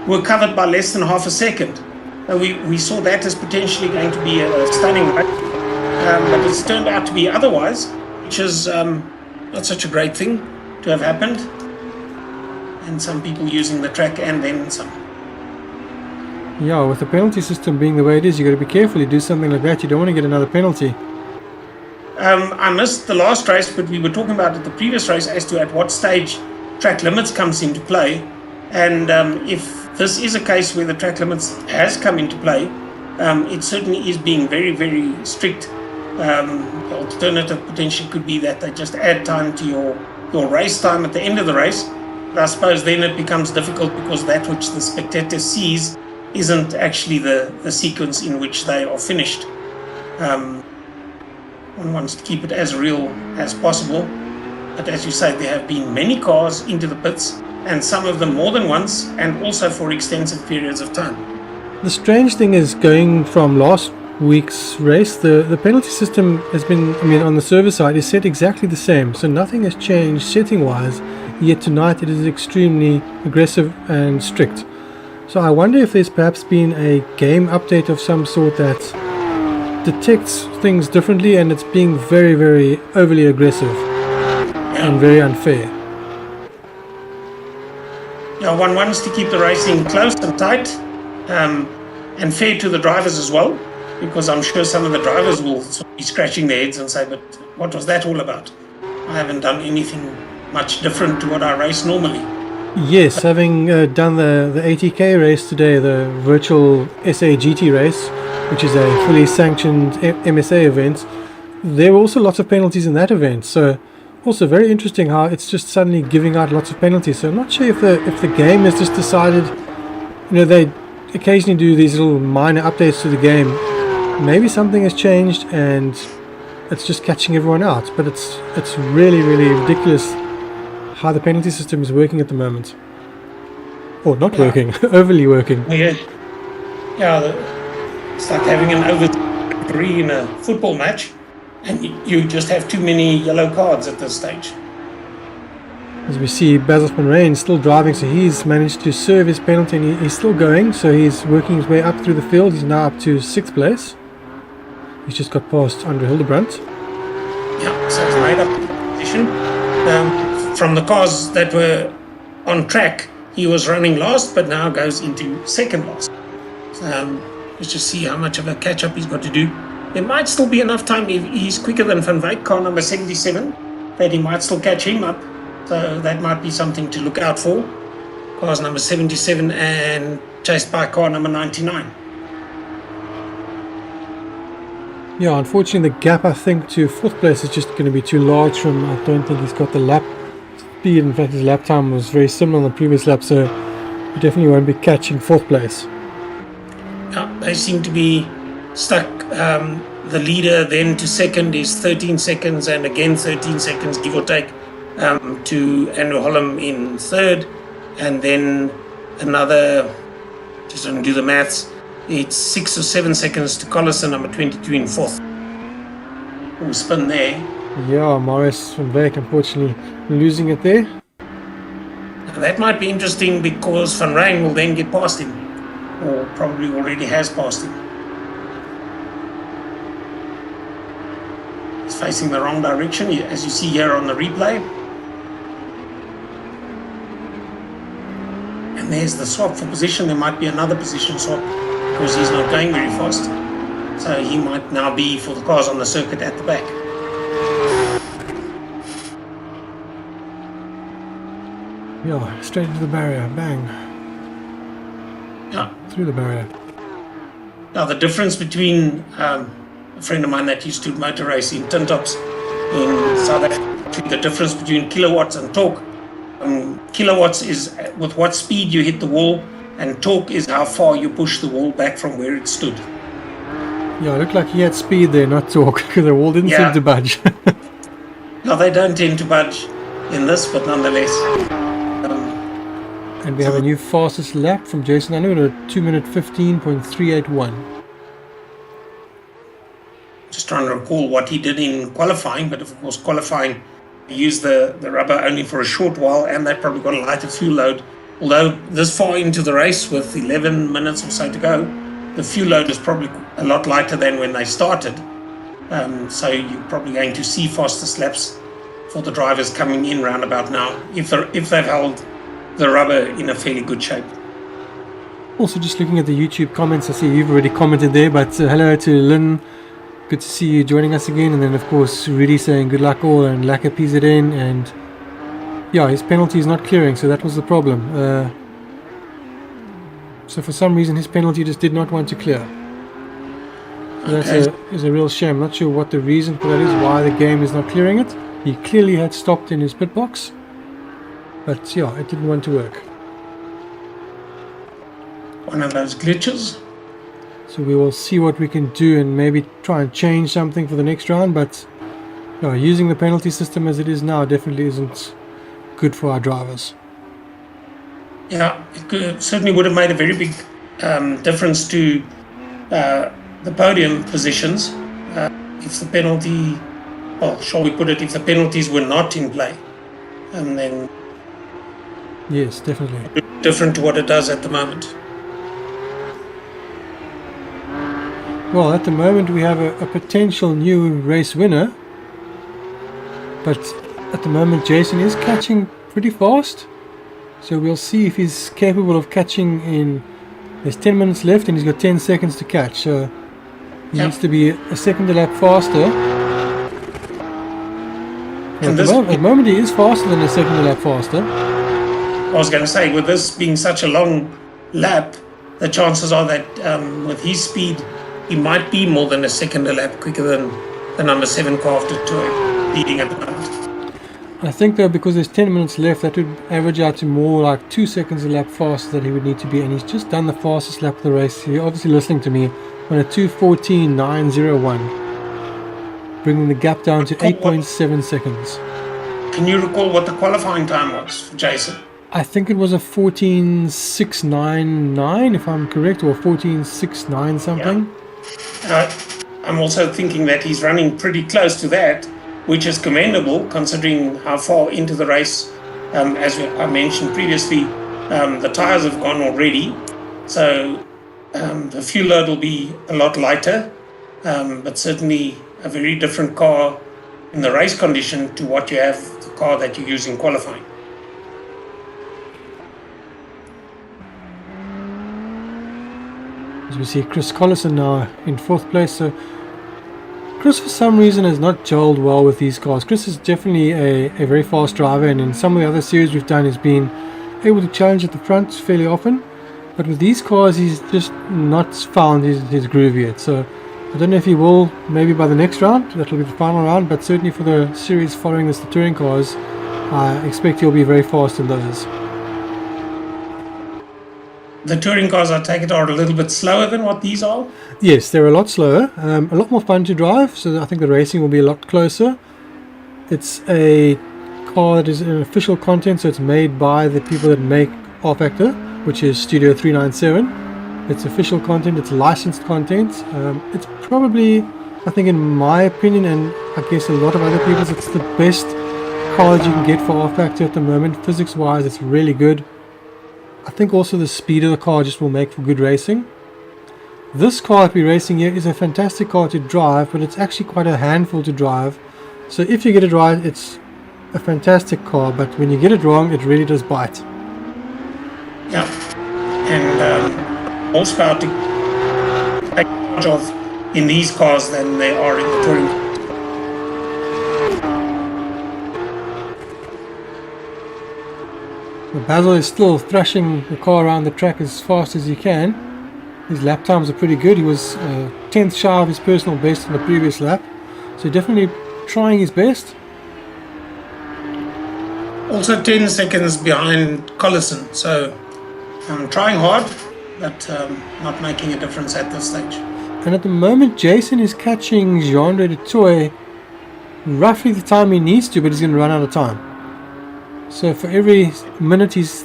were covered by less than half a second. We saw that as potentially going to be a stunning race, but it's turned out to be otherwise, which is not such a great thing to have happened. And some people using the track and then some. Yeah, with the penalty system being the way it is, you got to be careful. You do something like that, you don't want to get another penalty. I missed the last race, but we were talking about at the previous race as to at what stage track limits comes into play. And if this is a case where the track limits has come into play, it certainly is being very, very strict. The alternative potentially could be that they just add time to your race time at the end of the race. But I suppose then it becomes difficult because that which the spectator sees isn't actually the sequence in which they are finished. One wants to keep it as real as possible. But as you say, there have been many cars into the pits, and some of them more than once, and also for extensive periods of time. The strange thing is, going from last week's race, the penalty system has been, on the service side, is set exactly the same. So nothing has changed setting-wise, yet tonight it is extremely aggressive and strict. So I wonder if there's perhaps been a game update of some sort that detects things differently and it's being very, very overly aggressive and very unfair. Yeah, one wants to keep the racing close and tight, and fair to the drivers as well, because I'm sure some of the drivers will sort of be scratching their heads and say, but what was that all about? I haven't done anything much different to what I race normally. Yes, having done the ATK race today, the virtual SA GT race, which is a fully sanctioned MSA event, there were also lots of penalties in that event. So also very interesting how it's just suddenly giving out lots of penalties. So I'm not sure if the game has just decided, they occasionally do these little minor updates to the game. Maybe something has changed and it's just catching everyone out. But it's really, really ridiculous how the penalty system is working at the moment. Or not working, overly working. Yeah, it's like having an over-3 in a football match, and you just have too many yellow cards at this stage. As we see, Basil van Rijn still driving, so he's managed to serve his penalty and he's still going, so he's working his way up through the field. He's now up to 6th place. He's just got past Andre Hildebrandt. Yeah, so he's made up the position. From the cars that were on track, he was running last, but now goes into second last. Let's just see how much of a catch-up he's got to do. There might still be enough time if he's quicker than Van Wyk, car number 77, that he might still catch him up. So that might be something to look out for. Cars number 77 and chased by car number 99. Yeah, unfortunately the gap I think to 4th place is just going to be too large for him. I don't think he's got the lap speed. In fact, his lap time was very similar on the previous lap, so he definitely won't be catching 4th place. Yeah, they seem to be stuck. The leader then to second is 13 seconds and again 13 seconds, give or take, to Andrew Holm in third, and then another, just don't do the maths, it's 6 or 7 seconds to Collison, number 22 in fourth. We'll spin there. Yeah, Maurice van Wyk unfortunately losing it there. Now that might be interesting because Van Rijn will then get past him, or probably already has passed him. He's facing the wrong direction, as you see here on the replay. And there's the swap for position. There might be another position swap because he's not going very fast. So he might now be for the cars on the circuit at the back. Yeah, straight into the barrier, bang. Yeah. Through the barrier. Now the difference between a friend of mine that used to motor race in tin tops in South Africa, the difference between kilowatts and torque. Kilowatts is with what speed you hit the wall, and torque is how far you push the wall back from where it stood. Yeah, it looked like he had speed there, not torque, because the wall didn't seem to budge. No, they don't tend to budge in this, but nonetheless. And we have a new fastest lap from Jason Underwood at 2 minute 15.381. Just trying to recall what he did in qualifying, but of course qualifying he used the rubber only for a short while, and they probably got a lighter fuel load. Although this far into the race with 11 minutes or so to go, the fuel load is probably a lot lighter than when they started. So you're probably going to see fastest laps for the drivers coming in round about now, if they've held the rubber in a fairly good shape. Also just looking at the YouTube comments, I see you've already commented there, but hello to Lynn. Good to see you joining us again. And then of course Rudy saying good luck all, and Laka PZN, and yeah, his penalty is not clearing, so that was the problem. So for some reason his penalty just did not want to clear. So that is a real shame. Not sure what the reason for that is, why the game is not clearing it. He clearly had stopped in his pit box, but yeah, it didn't want to work. One of those glitches. So we will see what we can do and maybe try and change something for the next round, but using the penalty system as it is now definitely isn't good for our drivers. Yeah, it certainly would have made a very big difference to the podium positions if the penalty, well, shall we put it, if the penalties were not in play. And then yes, definitely different to what it does at the moment. Well, at the moment we have a potential new race winner, but at the moment Jason is catching pretty fast, so we'll see if he's capable of catching in There's 10 minutes left and he's got 10 seconds to catch, so he Yep. needs to be a second a lap faster. At the moment he is faster than a second a lap faster. I was going to say, with this being such a long lap, the chances are that with his speed, he might be more than a second a lap quicker than the number 7 car after Toy leading at the moment. I think though, because there's 10 minutes left, that would average out to more like 2 seconds a lap faster that he would need to be, and he's just done the fastest lap of the race. You're obviously listening to me on a 2:14.901, bringing the gap down to 8.7 seconds. Can you recall what the qualifying time was for Jason? I think it was a 14.699, if I'm correct, or 14.69 something. Yeah. I'm also thinking that he's running pretty close to that, which is commendable considering how far into the race, as I mentioned previously, the tyres have gone already. So the fuel load will be a lot lighter, but certainly a very different car in the race condition to what you have, the car that you use in qualifying. As we see Chris Collison now in 4th place. So Chris, for some reason, has not gelled well with these cars. Chris is definitely a very fast driver, and in some of the other series we've done, he's been able to challenge at the front fairly often. But with these cars, he's just not found his groove yet. So I don't know if he will, maybe by the next round. That will be the final round. But certainly for the series following this, the touring cars, I expect he'll be very fast in those. The touring cars, I take it, are a little bit slower than what these are? Yes, they're a lot slower, a lot more fun to drive, so I think the racing will be a lot closer. It's a car that is an official content, so it's made by the people that make rFactor, which is Studio 397. It's official content, it's licensed content. It's probably, I think in my opinion, and I guess a lot of other people's, it's the best car that you can get for rFactor at the moment. Physics wise, it's really good. I think also the speed of the car just will make for good racing. This car that we're racing here is a fantastic car to drive, but it's actually quite a handful to drive. So if you get it right, it's a fantastic car, but when you get it wrong, it really does bite. Yeah, and horsepower to take charge of in these cars than they are in the touring. Basil is still thrashing the car around the track as fast as he can. His lap times are pretty good. He was 10th shy of his personal best on the previous lap, so definitely trying his best. Also 10 seconds behind Collison, so I'm trying hard, but not making a difference at this stage. And at the moment, Jason is catching Jean-Ray du Toit roughly the time he needs to, but he's going to run out of time. So for every minute he's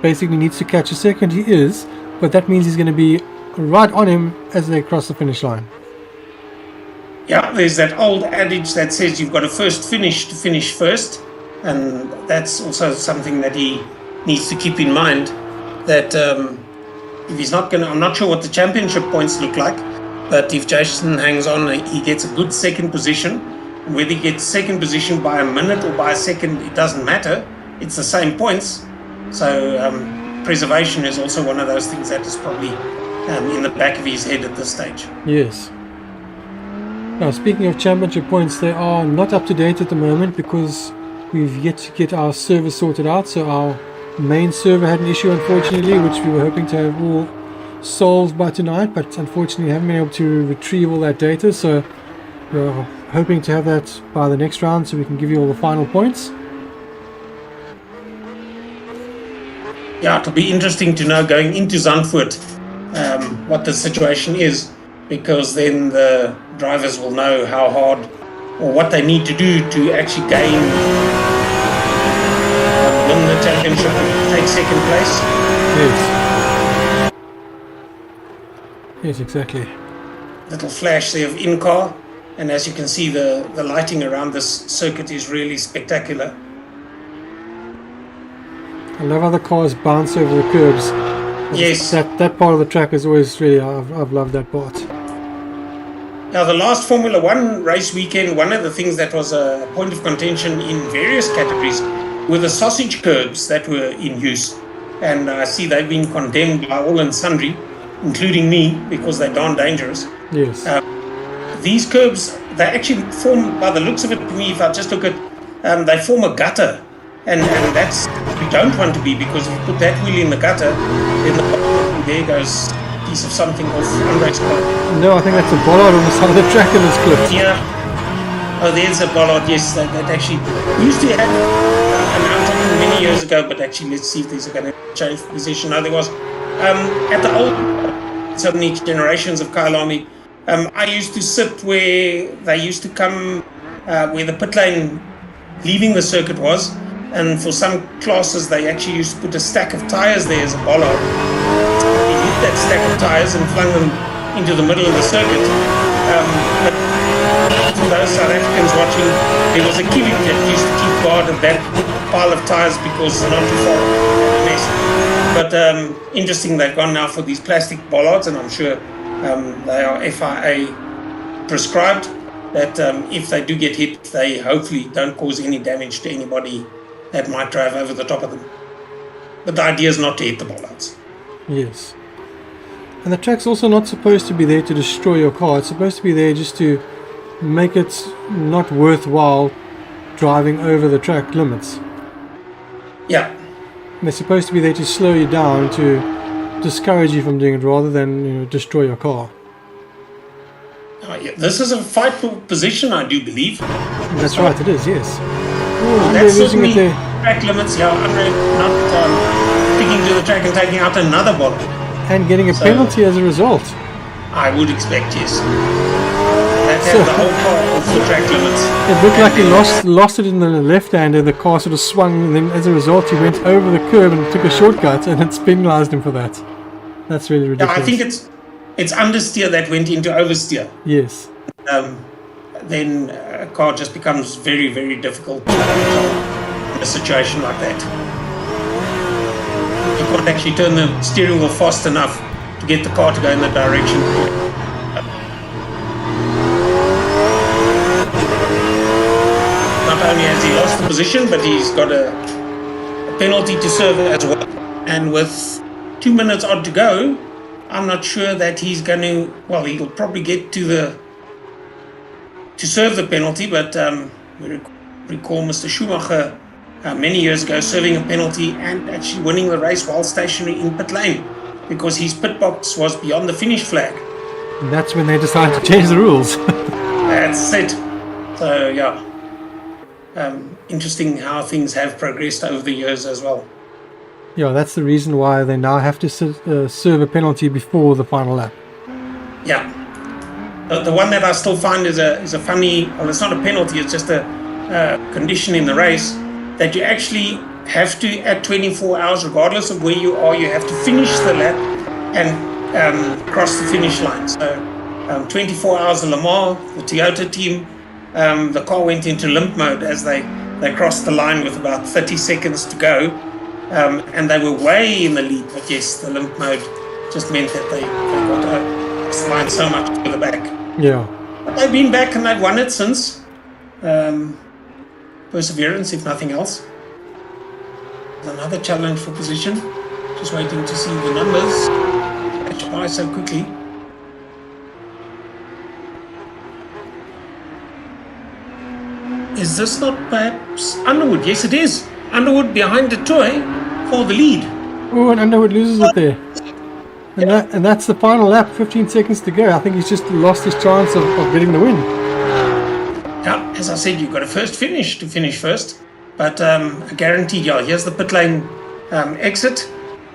basically needs to catch a second, he is, but that means he's going to be right on him as they cross the finish line. Yeah, there's that old adage that says you've got to first finish to finish first, and that's also something that he needs to keep in mind, that if he's not going to, I'm not sure what the championship points look like, but if Jason hangs on, he gets a good second position. Whether he gets second position by a minute or by a second, it doesn't matter. It's the same points. So preservation is also one of those things that is probably in the back of his head at this stage. Yes. Now, speaking of championship points, they are not up to date at the moment because we've yet to get our server sorted out. So our main server had an issue, unfortunately, which we were hoping to have all solved by tonight, but unfortunately haven't been able to retrieve all that data. So we're hoping to have that by the next round so we can give you all the final points. Yeah, it'll be interesting to know going into Zandvoort what the situation is, because then the drivers will know how hard or what they need to do to actually win the championship and take second place. Yes. Yes, exactly. Little flash there of in-car. And as you can see, the lighting around this circuit is really spectacular. I love how the cars bounce over the curbs. Yes. That part of the track is always really, I've loved that part. Now, the last Formula One race weekend, one of the things that was a point of contention in various categories were the sausage curbs that were in use. and I see they've been condemned by all and sundry, including me, because they're darn dangerous. Yes. These curbs, they actually form, by the looks of it to me, if I just look at, they form a gutter, and that's, you don't want to be, because if you put that wheel in the gutter, then there goes a piece of something off Andre's car. No, I think that's a bollard on the side of the track in this clip. Yeah. Oh, there's a bollard, yes, that actually used to have, and I'm talking many years ago, but actually let's see if these are going to change position. No, there was, at the old, so many generations of Kyalami, I used to sit where they used to come, where the pit lane leaving the circuit was, and for some classes they actually used to put a stack of tyres there as a bollard. They hit that stack of tyres and flung them into the middle of the circuit. But for those South Africans watching, there was a Kiwi that used to keep guard of that pile of tyres because not too far from the nest. But interesting, they've gone now for these plastic bollards, and I'm sure they are FIA prescribed, that if they do get hit, they hopefully don't cause any damage to anybody that might drive over the top of them. But the idea is not to hit the bollards. Yes. And the track's also not supposed to be there to destroy your car. It's supposed to be there just to make it not worthwhile driving over the track limits. Yeah. And they're supposed to be there to slow you down, to discourage you from doing it rather than destroy your car. Yeah. This is a fightful position, I do believe. That's right, it is, yes. Oh, that's certainly track limits. Yeah, Andre not sticking to the track and taking out another bollard. And getting a penalty as a result. I would expect, yes. That's the whole car off the track limits. It looked like he lost it in the left hand, and the car sort of swung, and then as a result he went over the curb and took a shortcut, and it's penalised him for that. That's really ridiculous. Yeah, I think it's understeer that went into oversteer. Yes. Then a car just becomes very, very difficult to control in a situation like that. You can't actually turn the steering wheel fast enough to get the car to go in the direction. Not only has he lost the position, but he's got a penalty to serve as well. And with 2 minutes odd to go, I'm not sure that he's going to, well, he'll probably get to serve the penalty, but we recall Mr. Schumacher many years ago serving a penalty and actually winning the race while stationary in pit lane because his pit box was beyond the finish flag. And that's when they decided to change the rules. That's it. So, yeah. Interesting how things have progressed over the years as well. Yeah, that's the reason why they now have to serve a penalty before the final lap. Yeah. The one that I still find is a funny, well, it's not a penalty, it's just a condition in the race that you actually have to, at 24 hours, regardless of where you are, you have to finish the lap and cross the finish line. So 24 hours of Le Mans, the Toyota team, the car went into limp mode as they crossed the line with about 30 seconds to go. And they were way in the lead, but yes, the limp mode just meant that they got the line so much further back. Yeah. But they've been back and they've won it since. Perseverance, if nothing else. Another challenge for position. Just waiting to see the numbers catch by so quickly. Is this not perhaps Underwood? Yes, it is. Underwood behind the toy for the lead. Oh, and Underwood loses it there. And that's the final lap, 15 seconds to go. I think he's just lost his chance of getting the win. Yeah, as I said, you've got to first finish to finish first. But guaranteed, yeah, here's the pit lane exit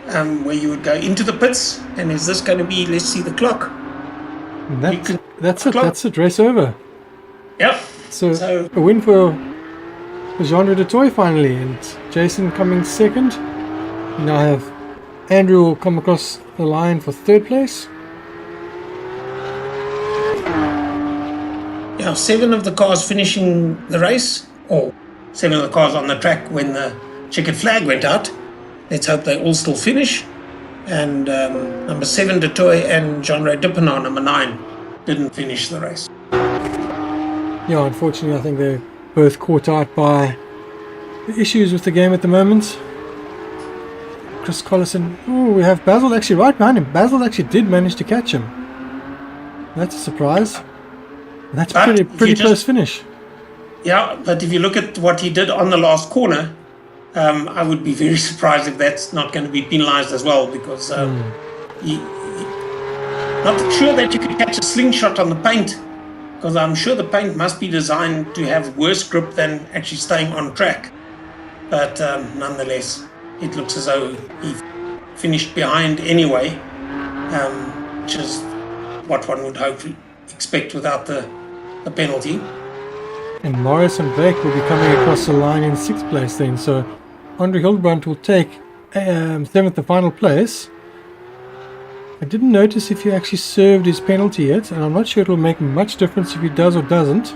where you would go into the pits. And is this going to be, let's see the clock. That's it, that's it, race over. Yep. So a win for Jean de Toy finally, and Jason coming second. Now I have Andrew will come across the line for third place. Yeah, 7 of the cars finishing the race, or 7 of the cars on the track when the checkered flag went out. Let's hope they all still finish. And number 7 de Toy and Jean-Ray Dippenaar, number 9, didn't finish the race. Yeah, unfortunately I think they're both caught out by the issues with the game at the moment. Chris Collison. Oh, we have Basil actually right behind him. Basil actually did manage to catch him. That's a surprise. That's a pretty close finish. Yeah, but if you look at what he did on the last corner, I would be very surprised if that's not going to be penalised as well, because not sure that you could catch a slingshot on the paint, because I'm sure the paint must be designed to have worse grip than actually staying on track. But nonetheless, it looks as though he finished behind anyway, which is what one would expect without the penalty. And Morris and Blake will be coming across the line in 6th place then. So Andre Hildebrandt will take 7th, the final place. I didn't notice if he actually served his penalty yet, and I'm not sure it will make much difference if he does or doesn't.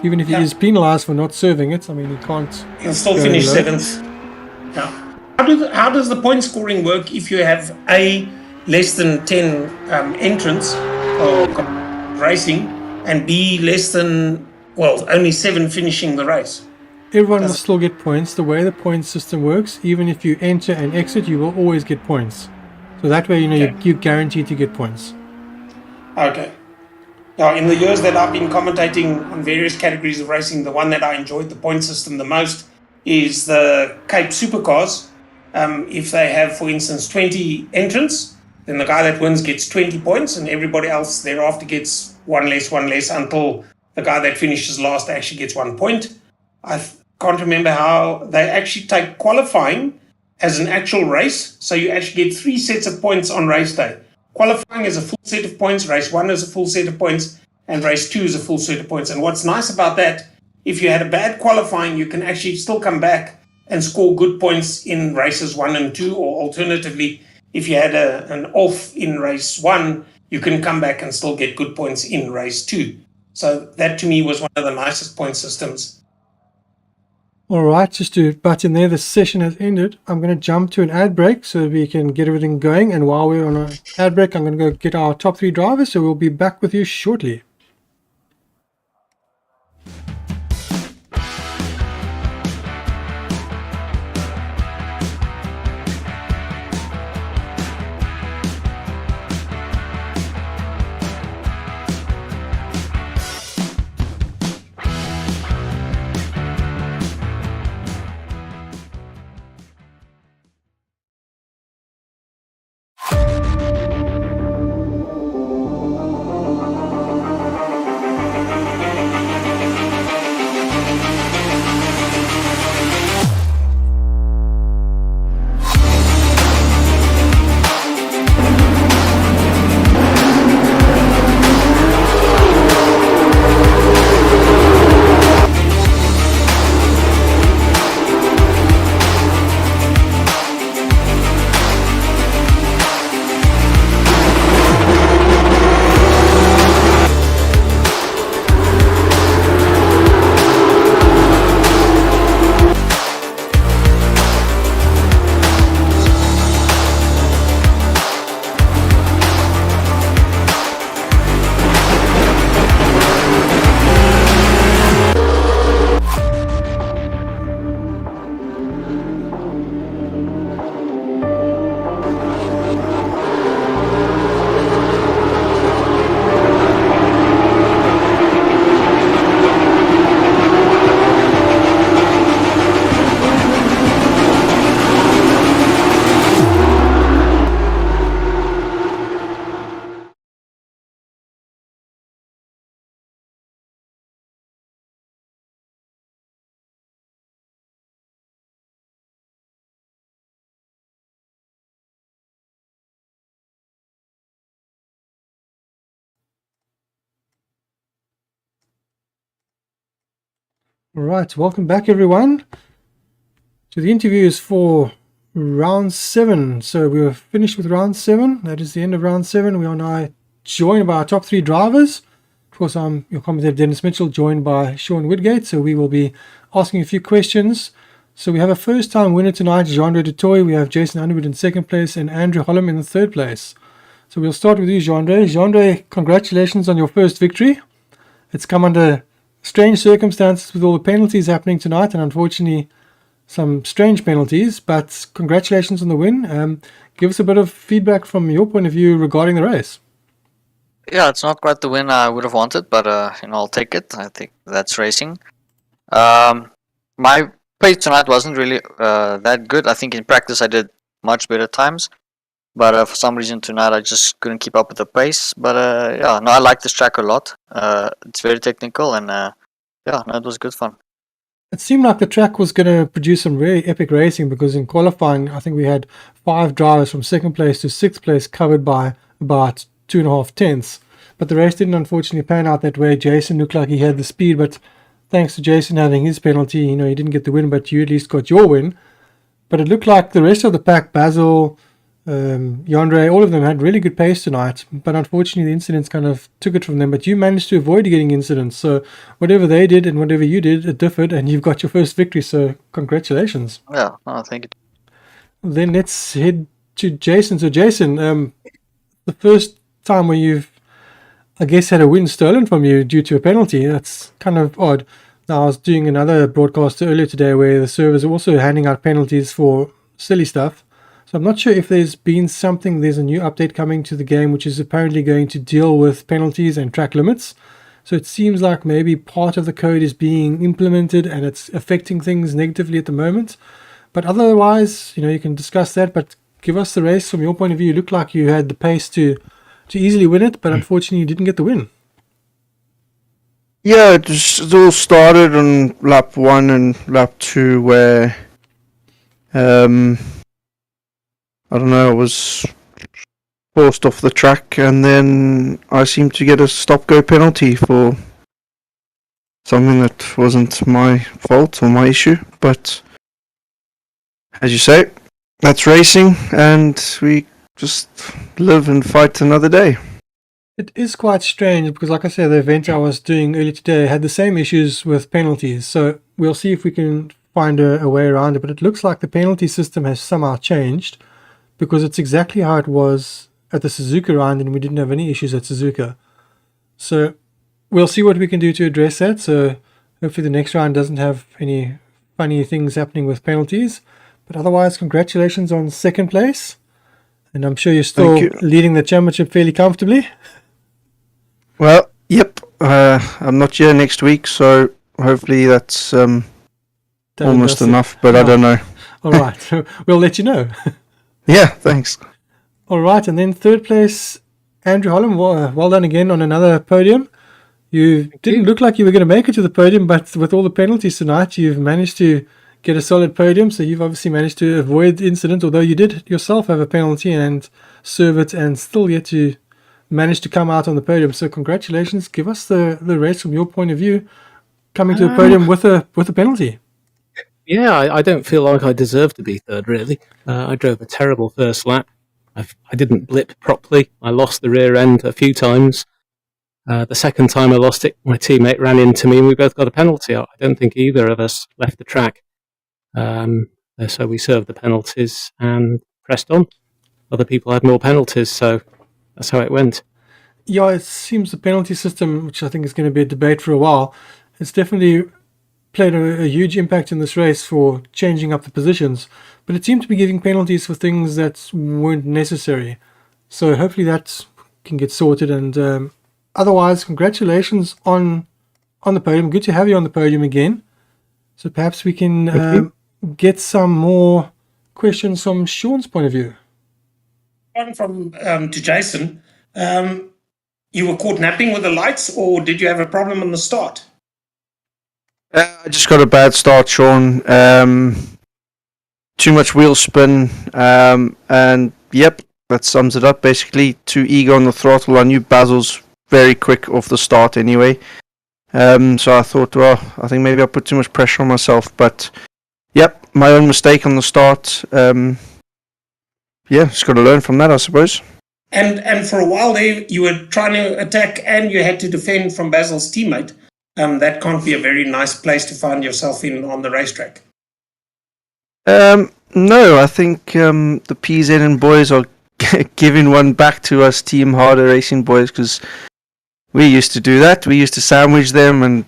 Even if he is penalised for not serving it, I mean, he can't. He'll still finish 7th. Yeah. How does the point scoring work if you have A, less than 10 entrants or racing, and B, less than, only 7 finishing the race? Everyone will still get points. The way the point system works, even if you enter and exit, you will always get points. So that way, you're guaranteed to get points. Okay. Now, in the years that I've been commentating on various categories of racing, the one that I enjoyed the point system the most is the Cape Supercars. If they have, for instance, 20 entrants, then the guy that wins gets 20 points, and everybody else thereafter gets one less, until the guy that finishes last actually gets 1 point. I can't remember how they actually take qualifying as an actual race. So you actually get 3 sets of points on race day. Qualifying is a full set of points, race 1 is a full set of points, and race 2 is a full set of points. And what's nice about that, if you had a bad qualifying, you can actually still come back and score good points in races 1 and 2, or alternatively, if you had an off in race 1, you can come back and still get good points in race 2. So that to me was one of the nicest point systems. Alright, just to butt in there, the session has ended. I'm going to jump to an ad break so we can get everything going. And while we're on an ad break, I'm going to go get our top 3 drivers. So we'll be back with you shortly. Alright, welcome back everyone to the interviews for round 7. So we were finished with round 7. That is the end of round 7. We are now joined by our top 3 drivers. Of course, I'm your commentator Dennis Mitchell, joined by Sean Woodgate. So we will be asking a few questions. So we have a first time winner tonight, Jean-Andre Dutoy. We have Jason Underwood in 2nd place and Andrew Hollum in the 3rd place. So we'll start with you, Jean-Andre. Jean-Andre, congratulations on your first victory. It's come under strange circumstances with all the penalties happening tonight, and unfortunately some strange penalties, but congratulations on the win. Give us a bit of feedback from your point of view regarding the race. Yeah, it's not quite the win I would have wanted, but I'll take it. I think that's racing. My pace tonight wasn't really that good. I think in practice I did much better times, but for some reason tonight I just couldn't keep up with the pace. But I like this track a lot. It's very technical, and it was good fun. It seemed like the track was going to produce some really epic racing, because in qualifying I think we had 5 drivers from 2nd place to 6th place covered by about 2.5 tenths. But the race didn't unfortunately pan out that way. Jason looked like he had the speed, but thanks to Jason having his penalty, he didn't get the win, but you at least got your win. But it looked like the rest of the pack, Basil, Yandre, all of them had really good pace tonight, but unfortunately the incidents kind of took it from them. But you managed to avoid getting incidents, so whatever they did and whatever you did, it differed, and you've got your first victory, so congratulations. Yeah, thank you. Then let's head to Jason. So Jason, the first time where you've, I guess, had a win stolen from you due to a penalty, that's kind of odd. Now, I was doing another broadcast earlier today where the servers are also handing out penalties for silly stuff. So I'm not sure if there's been something, there's a new update coming to the game which is apparently going to deal with penalties and track limits. So it seems like maybe part of the code is being implemented and it's affecting things negatively at the moment. But otherwise, you can discuss that, but give us the race from your point of view. You looked like you had the pace to easily win it, but unfortunately you didn't get the win. Yeah, it all started on lap 1 and lap 2 where I don't know, I was forced off the track, and then I seemed to get a stop-go penalty for something that wasn't my fault or my issue. But as you say, that's racing, and we just live and fight another day. It is quite strange because, like I said, the event I was doing earlier today had the same issues with penalties. So we'll see if we can find a way around it. But it looks like the penalty system has somehow changed, because it's exactly how it was at the Suzuka round, and we didn't have any issues at Suzuka. So we'll see what we can do to address that. So hopefully the next round doesn't have any funny things happening with penalties. But otherwise, congratulations on 2nd place. And I'm sure you're still leading the championship fairly comfortably. Well, yep. I'm not here next week, so hopefully that's almost enough, but I don't know. All right. We'll let you know. Yeah, thanks. All right, and then 3rd place, Andrew Holland. Well done again on another podium. You didn't look like you were going to make it to the podium, but with all the penalties tonight, you've managed to get a solid podium. So you've obviously managed to avoid the incident, although you did yourself have a penalty and serve it, and still yet to manage to come out on the podium. So congratulations. Give us the race from your point of view, coming to the podium with a penalty. Yeah, I don't feel like I deserve to be 3rd, really. I drove a terrible first lap. I didn't blip properly. I lost the rear end a few times. The 2nd time I lost it, my teammate ran into me and we both got a penalty. I don't think either of us left the track. So we served the penalties and pressed on. Other people had more penalties, so that's how it went. Yeah, it seems the penalty system, which I think is going to be a debate for a while, it's definitely played a huge impact in this race for changing up the positions, but it seemed to be giving penalties for things that weren't necessary. So hopefully that can get sorted, and otherwise, congratulations on the podium. Good to have you on the podium again. So perhaps we can get some more questions from Sean's point of view. One from to Jason. You were caught napping with the lights, or did you have a problem on the start? I just got a bad start, Sean. Too much wheel spin, and yep, that sums it up basically. Too eager on the throttle. I knew Basil's very quick off the start anyway, so I thought, well, I think maybe I put too much pressure on myself. But yep, my own mistake on the start. Just got to learn from that, I suppose. And for a while there, you were trying to attack and you had to defend from Basil's teammate. That can't be a very nice place to find yourself in on the racetrack. No, I think the PZN boys are giving one back to us Team Harder Racing boys, because we used to do that. We used to sandwich them and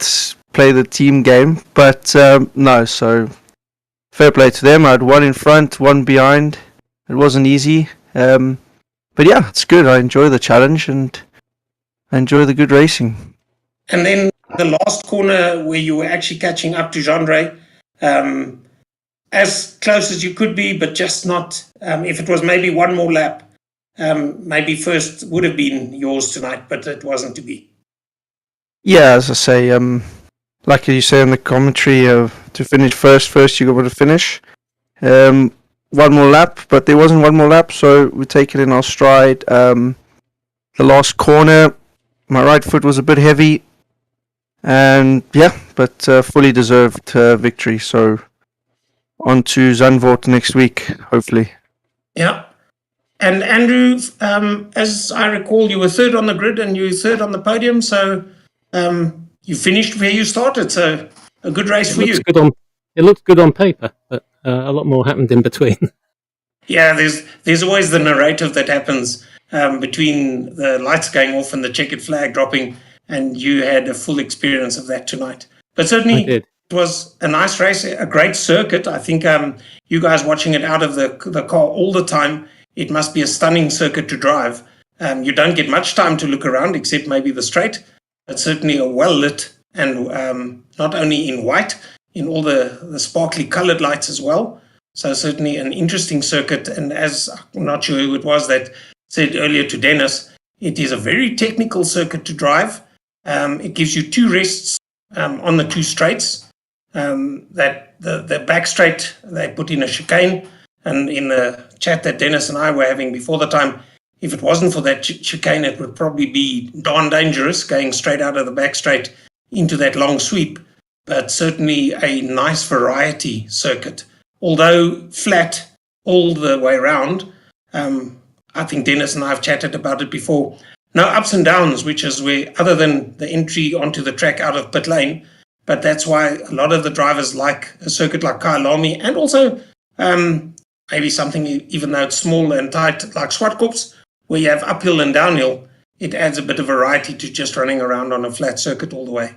play the team game. But no, so fair play to them. I had one in front, one behind. It wasn't easy. But yeah, it's good. I enjoy the challenge and I enjoy the good racing. And then the last corner where you were actually catching up to Jean-Ray, as close as you could be, but just not. If it was maybe one more lap, maybe first would have been yours tonight, but it wasn't to be. Yeah, as I say, like you say in the commentary, to finish first you got to finish. One more lap, but there wasn't one more lap, so we take it in our stride. The last corner, my right foot was a bit heavy, and yeah, but fully deserved victory. So on to Zandvoort next week, hopefully. Yeah. And Andrew, as I recall, you were third on the grid and you were third on the podium, so you finished where you started, so a good race for you. It looked good on paper, but a lot more happened in between. Yeah, there's always the narrative that happens between the lights going off and the checkered flag dropping, and you had a full experience of that tonight. But certainly it was a nice race, a great circuit. I think you guys watching it out of the car all the time, it must be a stunning circuit to drive. You don't get much time to look around except maybe the straight, but certainly a well-lit and not only in white, in all the sparkly colored lights as well. So certainly an interesting circuit. And as I'm not sure who it was that said earlier to Dennis, it is a very technical circuit to drive. It gives you two rests on the two straights. That the back straight, they put in a chicane. And in the chat that Dennis and I were having before the time, if it wasn't for that chicane, it would probably be darn dangerous going straight out of the back straight into that long sweep. But certainly a nice variety circuit. Although flat all the way around, I think Dennis and I have chatted about it before. No ups and downs, which is where, other than the entry onto the track out of pit lane, but that's why a lot of the drivers like a circuit like Kyalami, and also maybe something, even though it's small and tight, like Zwartkops, where you have uphill and downhill, it adds a bit of variety to just running around on a flat circuit all the way.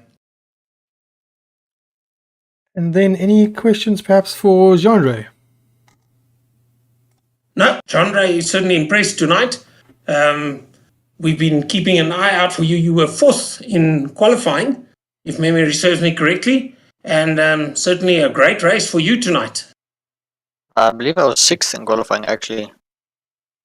And then any questions perhaps for Jean-Ray? No, Jean-Ray is certainly impressed tonight. We've been keeping an eye out for you. You were fourth in qualifying, if memory serves me correctly, and certainly a great race for you tonight. I believe I was sixth in qualifying, actually.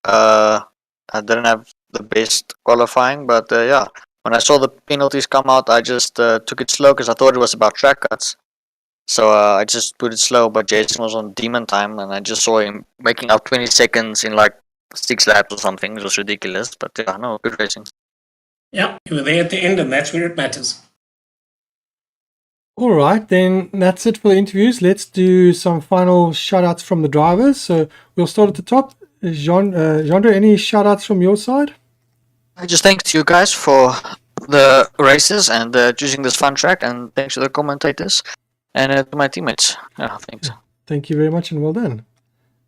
I didn't have the best qualifying, but yeah, when I saw the penalties come out, I just took it slow because I thought it was about track cuts. So I just put it slow, but Jason was on demon time, and I just saw him making up 20 seconds in like 6 laps or something. It was ridiculous, but yeah, no, good racing. Yeah, you were there at the end, and that's where it matters. All right, then that's it for the interviews. Let's do some final shout-outs from the drivers. So we'll start at the top. Jean-Ray, any shout-outs from your side? I just thanks to you guys for the races and choosing this fun track, and thanks to the commentators. And to my teammates. Yeah, thanks. Thank you very much and well done.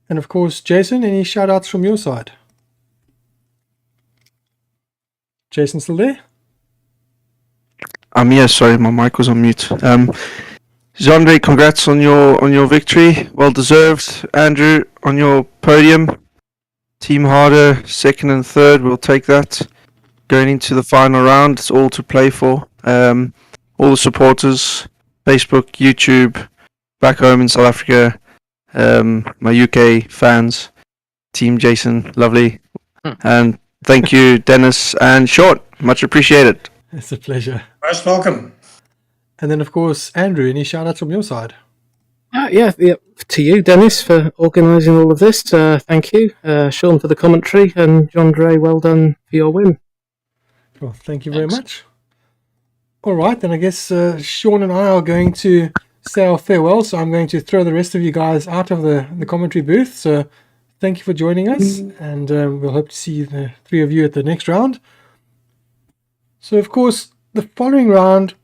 And of course, Jason, any shout outs from your side? Jason still there? Yeah, sorry, my mic was on mute. Jean-Ray, congrats on your victory. Well deserved. Andrew, on your podium. Team Harder, second and third, we'll take that. Going into the final round, it's all to play for. All the supporters, Facebook, YouTube, back home in South Africa, my UK fans, Team Jason, lovely. And thank you, Dennis and Short, much appreciated. It's a pleasure. Most welcome. And then, of course, Andrew, any shout-outs from your side? Yeah, to you, Dennis, for organising all of this. Thank you. Sean for the commentary, and Jean-Ray, well done for your win. Well, thank you very much. All right, then I guess Sean and I are going to say our farewell, so I'm going to throw the rest of you guys out of the commentary booth. So thank you for joining us, and we'll hope to see the three of you at the next round. So, of course, the following round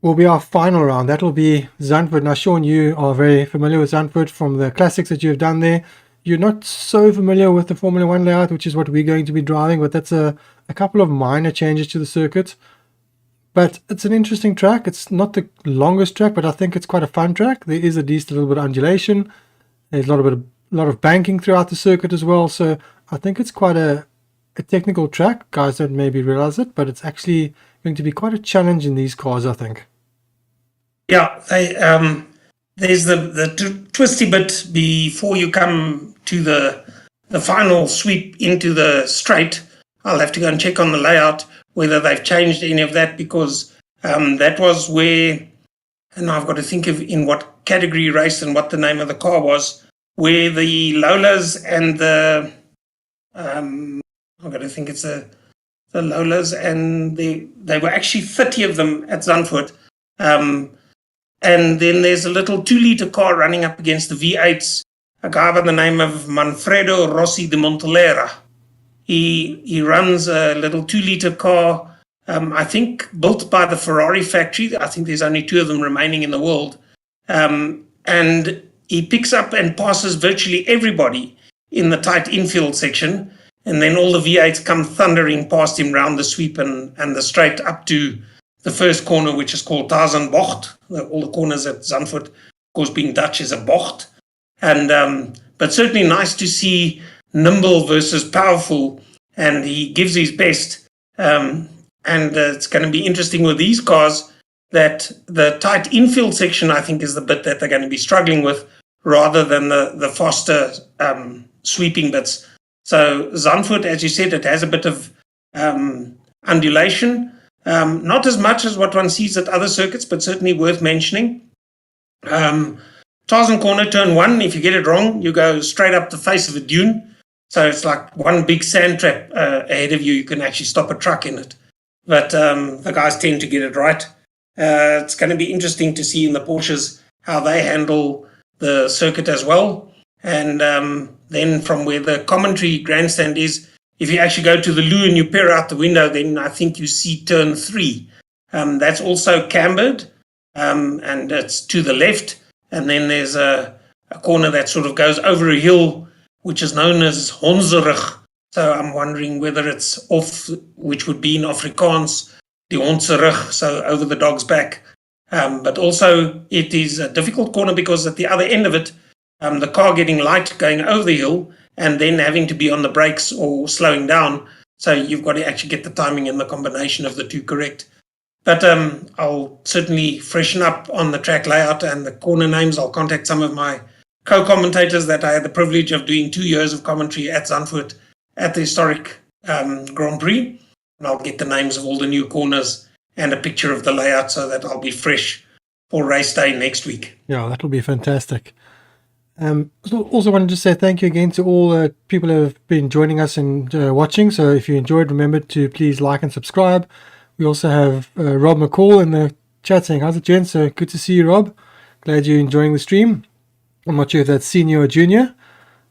will be our final round. That will be Zandvoort. Now, Sean, you are very familiar with Zandvoort from the classics that you've done there. You're not so familiar with the Formula 1 layout, which is what we're going to be driving, but that's a couple of minor changes to the circuit. But it's an interesting track. It's not the longest track, but I think it's quite a fun track. There is at least a little bit of undulation. There's a lot of banking throughout the circuit as well. So I think it's quite a technical track. Guys don't maybe realize it, but it's actually going to be quite a challenge in these cars, I think. Yeah, there's the twisty bit before you come to the final sweep into the straight. I'll have to go and check on the layout whether they've changed any of that, because that was where, and I've got to think of in what category race and what the name of the car was, where the Lolas and the I've got to think it's the Lolas, and they were actually 30 of them at Zandvoort. And then there's a little 2-liter car running up against the V8s, a guy by the name of Manfredo Rossi de Montelera. He runs a little 2-liter car, I think built by the Ferrari factory. I think there's only 2 of them remaining in the world. And he picks up and passes virtually everybody in the tight infield section. And then all the V8s come thundering past him round the sweep and the straight up to the first corner, which is called Zandvoort. All the corners at Zandvoort, of course, being Dutch, is a bocht. And but certainly nice to see nimble versus powerful, and he gives his best. And it's going to be interesting with these cars that the tight infield section, I think, is the bit that they're going to be struggling with, rather than the faster sweeping bits. So Zandvoort, as you said, it has a bit of undulation. Not as much as what one sees at other circuits, but certainly worth mentioning. Tarzan corner, turn 1, if you get it wrong, you go straight up the face of a dune. So it's like one big sand trap ahead of you. You can actually stop a truck in it. But the guys tend to get it right. It's going to be interesting to see in the Porsches how they handle the circuit as well. And then from where the commentary grandstand is, if you actually go to the loo and you peer out the window, then I think you see turn 3. That's also cambered, and it's to the left. And then there's a corner that sort of goes over a hill, which is known as Honserig. So I'm wondering whether it's off, which would be in Afrikaans, the Honserig, so over the dog's back. But also it is a difficult corner because at the other end of it, the car getting light going over the hill and then having to be on the brakes or slowing down. So you've got to actually get the timing and the combination of the two correct. But I'll certainly freshen up on the track layout and the corner names. I'll contact some of my co-commentators that I had the privilege of doing 2 years of commentary at Zandvoort at the historic Grand Prix. And I'll get the names of all the new corners and a picture of the layout so that I'll be fresh for race day next week. Yeah, that'll be fantastic. Also wanted to say thank you again to all people who have been joining us and watching. So if you enjoyed, remember to please like and subscribe. We also have Rob McCall in the chat saying, how's it, gents? So good to see you, Rob. Glad you're enjoying the stream. I'm not sure if that's senior or junior.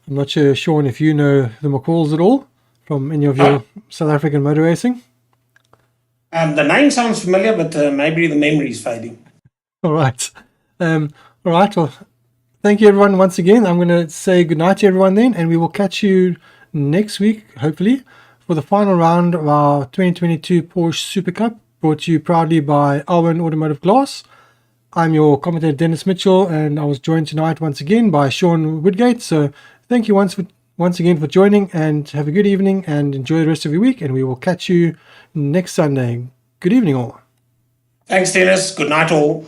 I'm not sure, Sean, if you know the McCalls at all from any of your South African motor racing. The name sounds familiar, but maybe the memory is fading. All right. Well, thank you, everyone, once again. I'm going to say goodnight to everyone then, and we will catch you next week, hopefully, for the final round of our 2022 Porsche Supercup, brought to you proudly by Alwin Automotive Glass. I'm your commentator, Dennis Mitchell, and I was joined tonight once again by Sean Woodgate. So thank you once again for joining, and have a good evening and enjoy the rest of your week, and we will catch you next Sunday. Good evening, all. Thanks, Dennis. Good night, all.